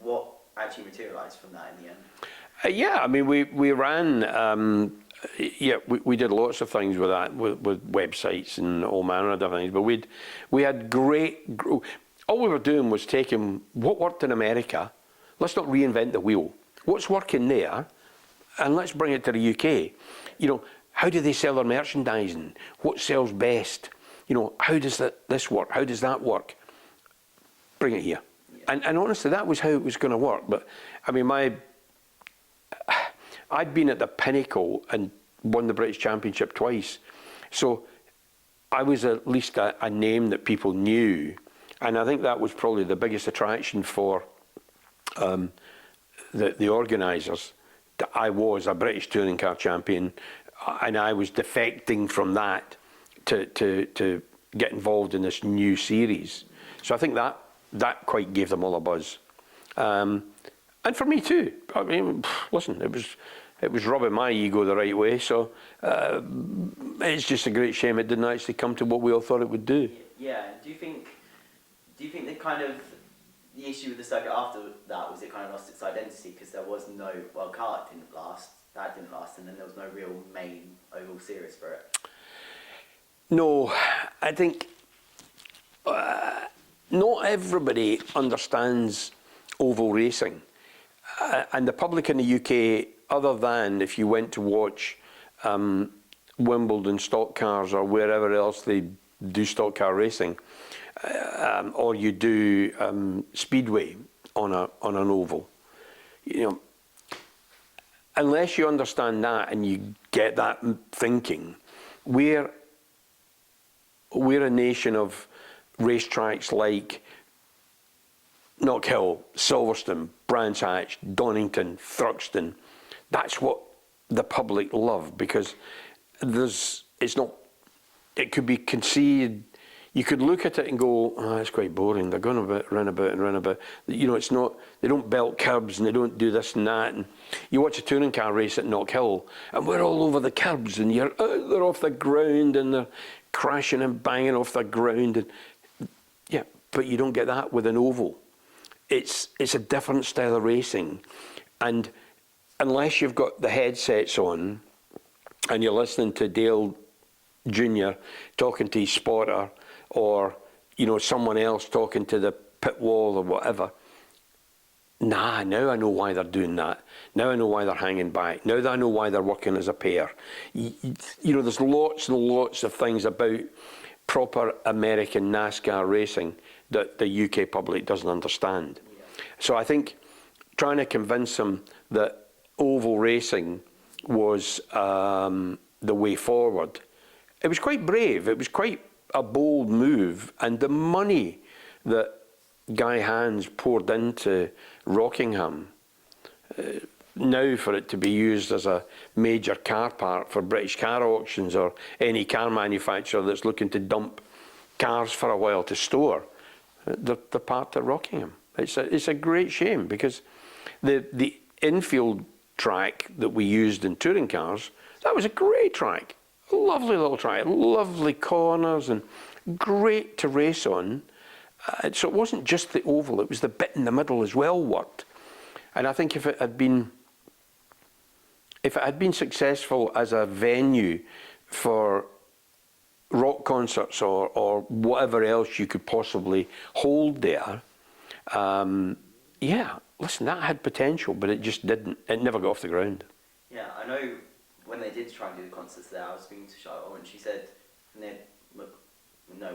What actually materialised from that in the end? Yeah, I mean, we ran. We did lots of things with that, with websites and all manner of different things. But we had great. All we were doing was taking what worked in America. Let's not reinvent the wheel. What's working there, and let's bring it to the UK. You know, how do they sell their merchandising? What sells best? You know, how does this work? How does that work? Bring it here. Yeah. And honestly, that was how it was going to work. But I mean, I'd been at the pinnacle and won the British Championship twice. So I was at least a name that people knew. And I think that was probably the biggest attraction for the organisers. That I was a British touring car champion, and I was defecting from that to get involved in this new series. So I think that quite gave them all a buzz. And for me too. I mean, listen, it was rubbing my ego the right way. So it's just a great shame it didn't actually come to what we all thought it would do. Yeah. Do you think that kind of the issue with the circuit after that was it kind of lost its identity because there was no kart didn't last, and then there was no real main oval series for it? No, I think not everybody understands oval racing. And the public in the UK, other than if you went to watch Wimbledon stock cars or wherever else they do stock car racing, or you do speedway on an oval, you know, unless you understand that and you get that thinking, we're a nation of racetracks like Knockhill, Silverstone, Brands Hatch, Donington, Thruxton. That's what the public love, because it could be conceded. You could look at it and go, oh, it's quite boring. They're going round about and round about. You know, it's not, they don't belt curbs and they don't do this and that. And you watch a touring car race at Knockhill and we're all over the curbs and they're off the ground and they're crashing and banging off the ground. And yeah, but you don't get that with an oval. It's a different style of racing. And unless you've got the headsets on and you're listening to Dale Jr. talking to his spotter, or, you know, someone else talking to the pit wall or whatever. Now I know why they're doing that. Now I know why they're hanging back. Now that I know why they're working as a pair. You know, there's lots and lots of things about proper American NASCAR racing that the UK public doesn't understand. Yeah. So I think trying to convince them that oval racing was the way forward, it was quite brave. It was quite a bold move, and the money that Guy Hands poured into Rockingham, now for it to be used as a major car park for British car auctions or any car manufacturer that's looking to dump cars for a while to store, they're parked at Rockingham. It's a great shame, because the infield track that we used in touring cars, that was a great track. Lovely little track, lovely corners and great to race on. So it wasn't just the oval, it was the bit in the middle as well worked. And I think if it had been successful as a venue for rock concerts or whatever else you could possibly hold there, yeah, listen, that had potential, but it just didn't. It never got off the ground. Yeah, I know. When they did try and do the concerts there, I was speaking to Charlotte and she said, no, it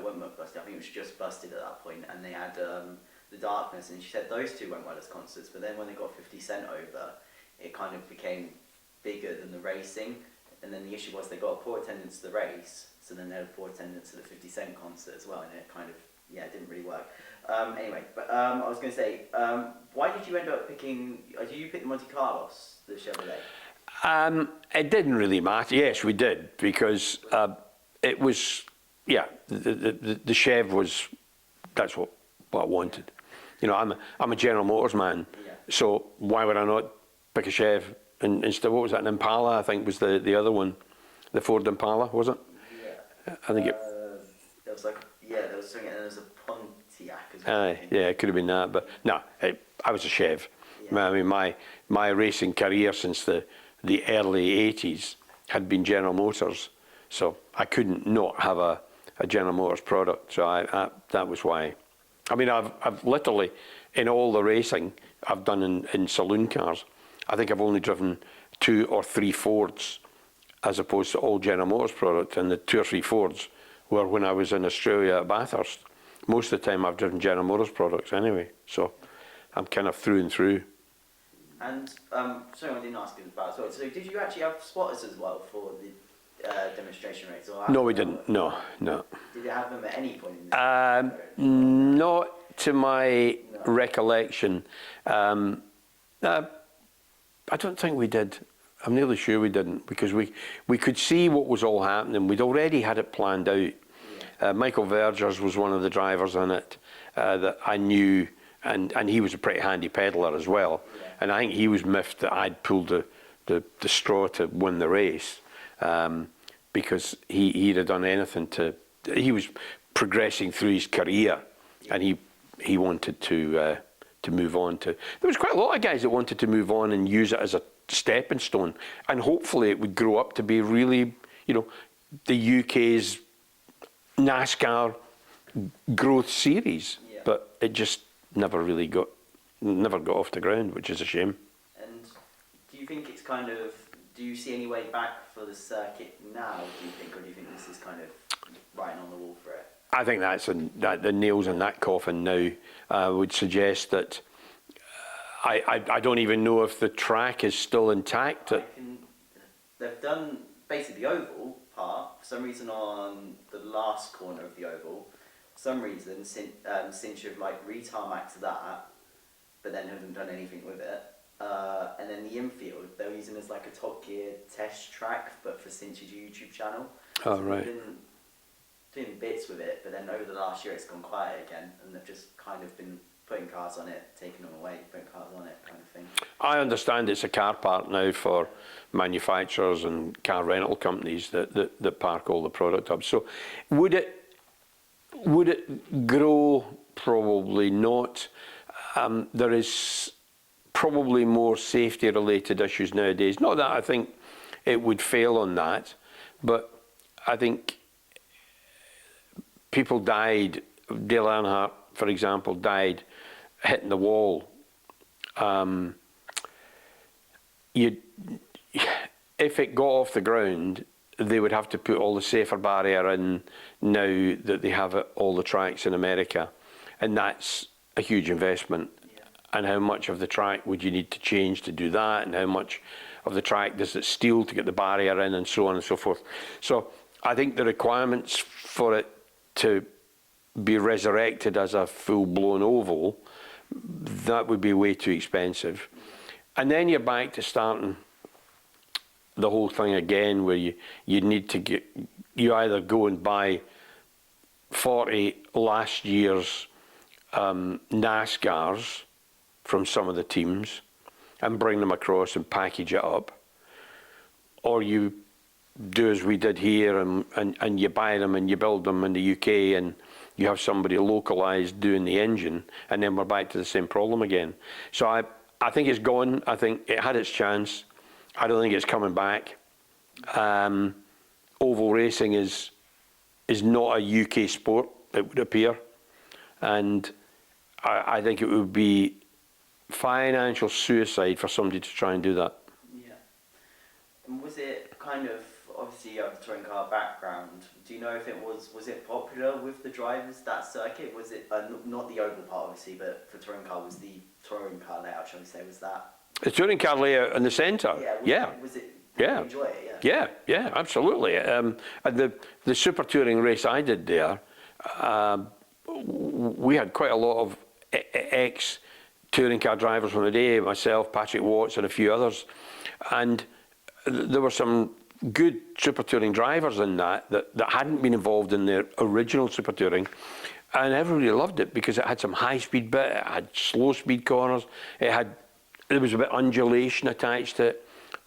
wasn't Muckbusted, I think it was just Busted at that point, and they had The Darkness, and she said those two went well as concerts, but then when they got 50 Cent over, it kind of became bigger than the racing, and then the issue was they got a poor attendance to the race, so then they had a poor attendance to the 50 Cent concert as well, and it kind of, yeah, it didn't really work. Anyway, but I was going to say, why did you end up picking, did you pick the Monte Carlos, the Chevrolet? It didn't really matter. Yes, we did, because it was, yeah, the Chev was, that's what I wanted. You know, I'm a General Motors man, yeah. So why would I not pick a Chev? And instead, what was that, an Impala, I think was the other one, the Ford Impala, was it? Yeah. I think there was like, yeah, there was something, and there was a Pontiac as well. Yeah, it could have been that, but no, I was a Chev. Yeah. I mean, my racing career since the early 80s had been General Motors, so I couldn't not have a General Motors product. So that was why. I mean, I've literally, in all the racing I've done in saloon cars, I think I've only driven 2 or 3 Fords as opposed to all General Motors product, and the 2 or 3 Fords were when I was in Australia at Bathurst. Most of the time I've driven General Motors products anyway, so I'm kind of through and through. And something I didn't ask you about as well. So did you actually have spotters as well for the demonstration race? Or no, we didn't. No. Did you have them at any point? Not to my recollection. I don't think we did. I'm nearly sure we didn't, because we could see what was all happening. We'd already had it planned out. Yeah. Michael Vergers was one of the drivers in it that I knew, and he was a pretty handy peddler as well. Yeah. And I think he was miffed that I'd pulled the straw to win the race, because he'd have done anything to. He was progressing through his career, and he wanted to move on to. There was quite a lot of guys that wanted to move on and use it as a stepping stone, and hopefully it would grow up to be really, you know, the UK's NASCAR growth series. Yeah. But it just never got off the ground, which is a shame. And do you think it's kind of, do you see any way back for the circuit now, do you think, or do you think this is kind of writing on the wall for it. I think that the nails in that coffin now would suggest that I don't even know if the track is still intact. They've done basically the oval part for some reason on the last corner of the oval. For some reason, Cinch have like re-tarmacked that, but then haven't done anything with it. And then the infield, they're using as like a Top Gear test track, but for Cinch's YouTube channel. Oh, so right. They've been doing bits with it, but then over the last year it's gone quiet again, and they've just kind of been putting cars on it, taking them away, putting cars on it, kind of thing. I understand it's a car park now for manufacturers and car rental companies that park all the product up. So would it grow? Probably not. There is probably more safety related issues nowadays. Not that I think it would fail on that, but I think people died. Dale Earnhardt, for example, died hitting the wall. If it got off the ground, they would have to put all the safer barrier in now that they have all the tracks in America, and that's a huge investment. Yeah. And how much of the track would you need to change to do that, and how much of the track does it steal to get the barrier in, and so on and so forth. So I think the requirements for it to be resurrected as a full-blown oval, that would be way too expensive. And then you're back to starting the whole thing again, where you need to you either go and buy 40 last year's NASCARs from some of the teams and bring them across and package it up, or you do as we did here and you buy them and you build them in the UK and you have somebody localised doing the engine, and then we're back to the same problem again. So I think it's gone. I think it had its chance. I don't think it's coming back. Oval racing is not a UK sport, it would appear, and I think it would be financial suicide for somebody to try and do that. Yeah. And was it kind of, obviously you have a touring car background, do you know if it was it popular with the drivers, that circuit? Was it, not the oval part obviously, but for touring car, was the touring car layout, shall we say, was that? The touring car layout in the centre, yeah. Was it, Yeah. did you enjoy it? Yeah, absolutely. And the super touring race I did there, we had quite a lot of ex-touring car drivers from the day, myself, Patrick Watts and a few others. And there were some good super touring drivers in that hadn't been involved in the original super touring. And everybody loved it because it had some high-speed bit, it had slow-speed corners, there was a bit undulation attached to it.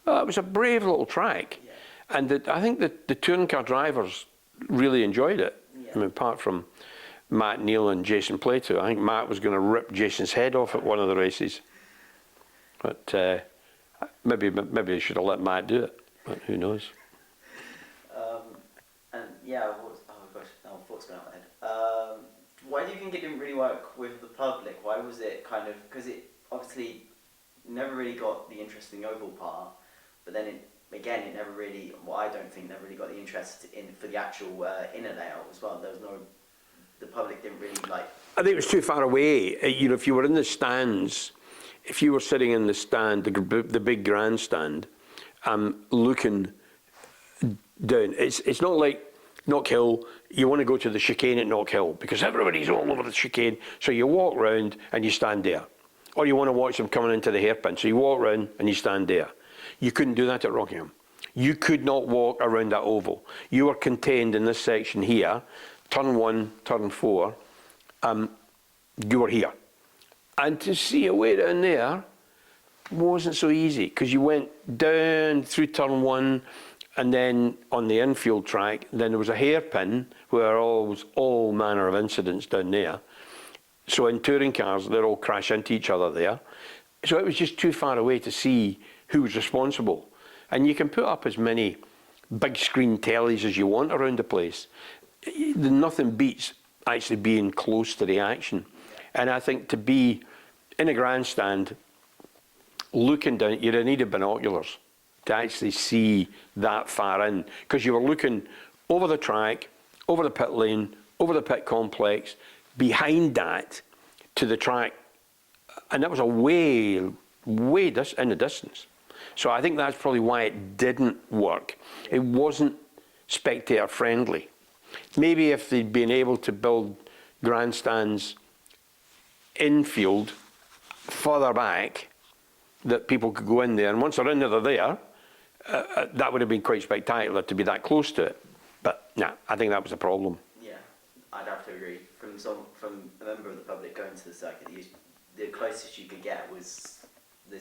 It was a brave little track. Yeah. And I think that the touring car drivers really enjoyed it. Yeah. I mean, apart from Matt Neal and Jason Plato, I think Matt was going to rip Jason's head off at one of the races. But maybe I should have let Matt do it, but who knows. And yeah, oh gosh, now thoughts going out my head. Why do you think it didn't really work with the public? Why was it kind of, because it obviously never really got the interest in the oval part, but then it never really, I don't think never really got the interest for the actual inner layout as well. There was no, the public didn't really like. I think it was too far away. If you were in the stands, if you were sitting in the stand, the big grandstand, looking down, it's not like Knock Hill. You want to go to the chicane at Knock Hill because everybody's all over the chicane. So you walk round and you stand there. Or you want to watch them coming into the hairpin. So you walk round and you stand there. You couldn't do that at Rockingham. You could not walk around that oval. You were contained in this section here, turn 1, turn 4. You were here. And to see a way down there wasn't so easy because you went down through turn 1 and then on the infield track, then there was a hairpin where there was all manner of incidents down there. So in touring cars, they'd all crash into each other there. So it was just too far away to see who was responsible. And you can put up as many big screen tellies as you want around the place. Nothing beats actually being close to the action. And I think to be in a grandstand, looking down, you'd have needed binoculars to actually see that far in. Because you were looking over the track, over the pit lane, over the pit complex, behind that to the track. And that was a way in the distance. So I think that's probably why it didn't work. It wasn't spectator friendly. Maybe if they'd been able to build grandstands infield further back, that people could go in there, and once they're in there, they're there. That would have been quite spectacular to be that close to it. But nah, I think that was the problem. Yeah, I'd have to agree. From a member of the public going to the circuit, the closest you could get was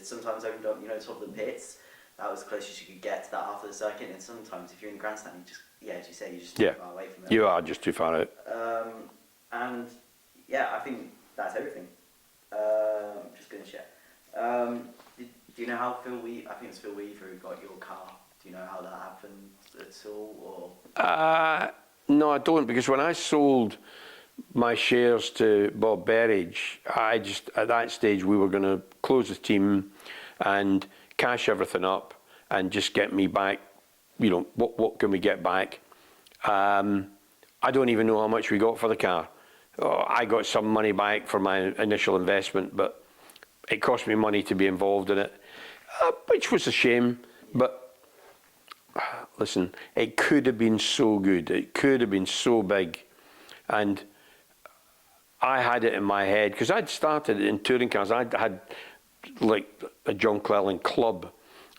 sometimes opened up, top of the pits. That was the closest you could get to that half of the circuit. And sometimes if you're in the grandstand, you just, as you say, you're just too far away from it. You are just too far out. And yeah, I think that's everything. Just going to check. Do you know how I think it's Phil Weaver who got your car. Do you know how that happened at all? Or? No, I don't, because when I sold my shares to Bob Berridge, at that stage, we were going to close the team and cash everything up and just get me back. What can we get back? I don't even know how much we got for the car. I got some money back for my initial investment, but it cost me money to be involved in it, which was a shame. But listen, it could have been so good. It could have been so big. And I had it in my head, because I'd started in touring cars. I had like a John Cleland club,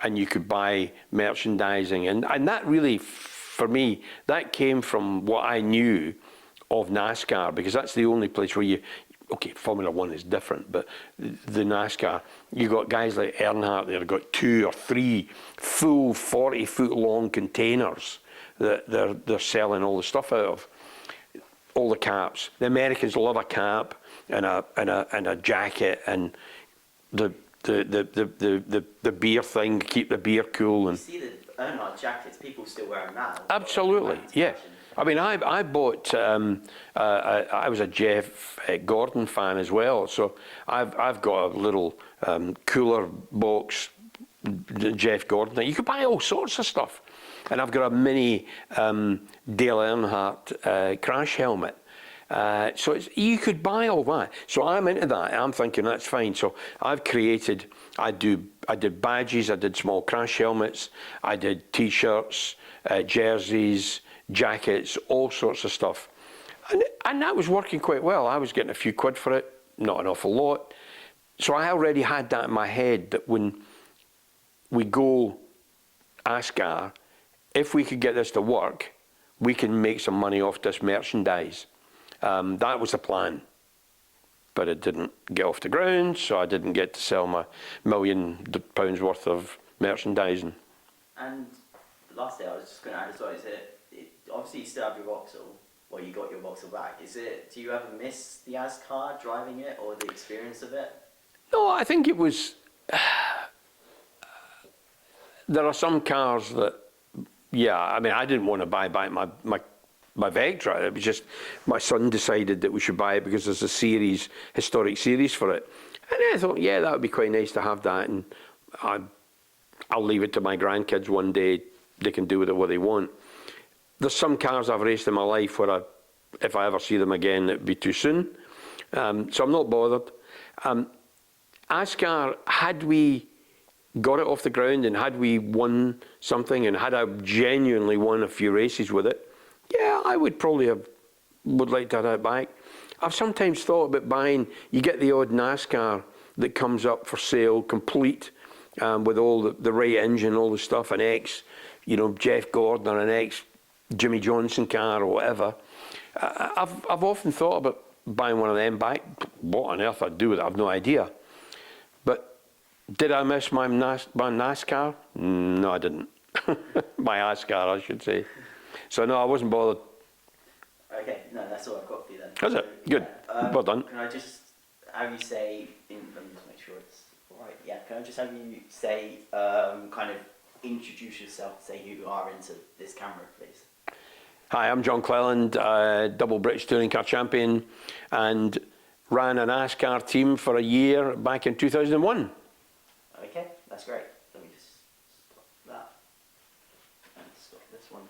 and you could buy merchandising. And that really, for me, that came from what I knew of NASCAR, because that's the only place where Formula One is different, but the NASCAR, you got guys like Earnhardt there, got 2 or 3 full 40-foot long containers that they're selling all the stuff out of, all the caps. The Americans love a cap and a jacket, and the beer thing, keep the beer cool. And you see the Earnhardt jackets, people still wear them now. Absolutely, yeah. I mean, I bought. I was a Jeff Gordon fan as well, so I've got a little cooler box, Jeff Gordon. You could buy all sorts of stuff, and I've got a mini Dale Earnhardt crash helmet. So you could buy all that. So I'm into that. I'm thinking that's fine. So I've created. I did badges. I did small crash helmets. I did T-shirts, jerseys, jackets, all sorts of stuff, and that was working quite well. I was getting a few quid for it, not an awful lot. So I already had that in my head, that when we go ASCAR, if we could get this to work, we can make some money off this merchandise. That was the plan, but it didn't get off the ground, so I didn't get to sell my £1 million worth of merchandising. And the last day I was just going to add as well, obviously you still have your Vauxhall, well, you got your Vauxhall back. Do you ever miss the ASCAR, driving it, or the experience of it? No, I think it was. There are some cars that, I mean, I didn't want to buy back my Vectra. It was just my son decided that we should buy it because there's a historic series for it. And I thought, that would be quite nice to have that, and I'll leave it to my grandkids one day. They can do with it what they want. There's some cars I've raced in my life where if I ever see them again, it'd be too soon. So I'm not bothered. ASCAR, had we got it off the ground and had we won something and had I genuinely won a few races with it, I would probably would like to have that back. I've sometimes thought about buying, you get the odd NASCAR that comes up for sale, complete, with all the right engine, all the stuff, an ex, Jeff Gordon or an ex Jimmy Johnson car or whatever. I've often thought about buying one of them back. What on earth I'd do with it, I've no idea. But did I miss my NASCAR? No, I didn't. My ASCAR, I should say. So no, I wasn't bothered. Okay, no, that's all I've got for you then. That's it. Good. Well done. Can I just have you say, let me just make sure it's all right. Yeah, can I just have you say, kind of introduce yourself, say who you are into this camera, please? Hi, I'm John Cleland, double British touring car champion, and ran an ASCAR team for a year back in 2001. Okay, that's great. Let me just stop that and stop this one.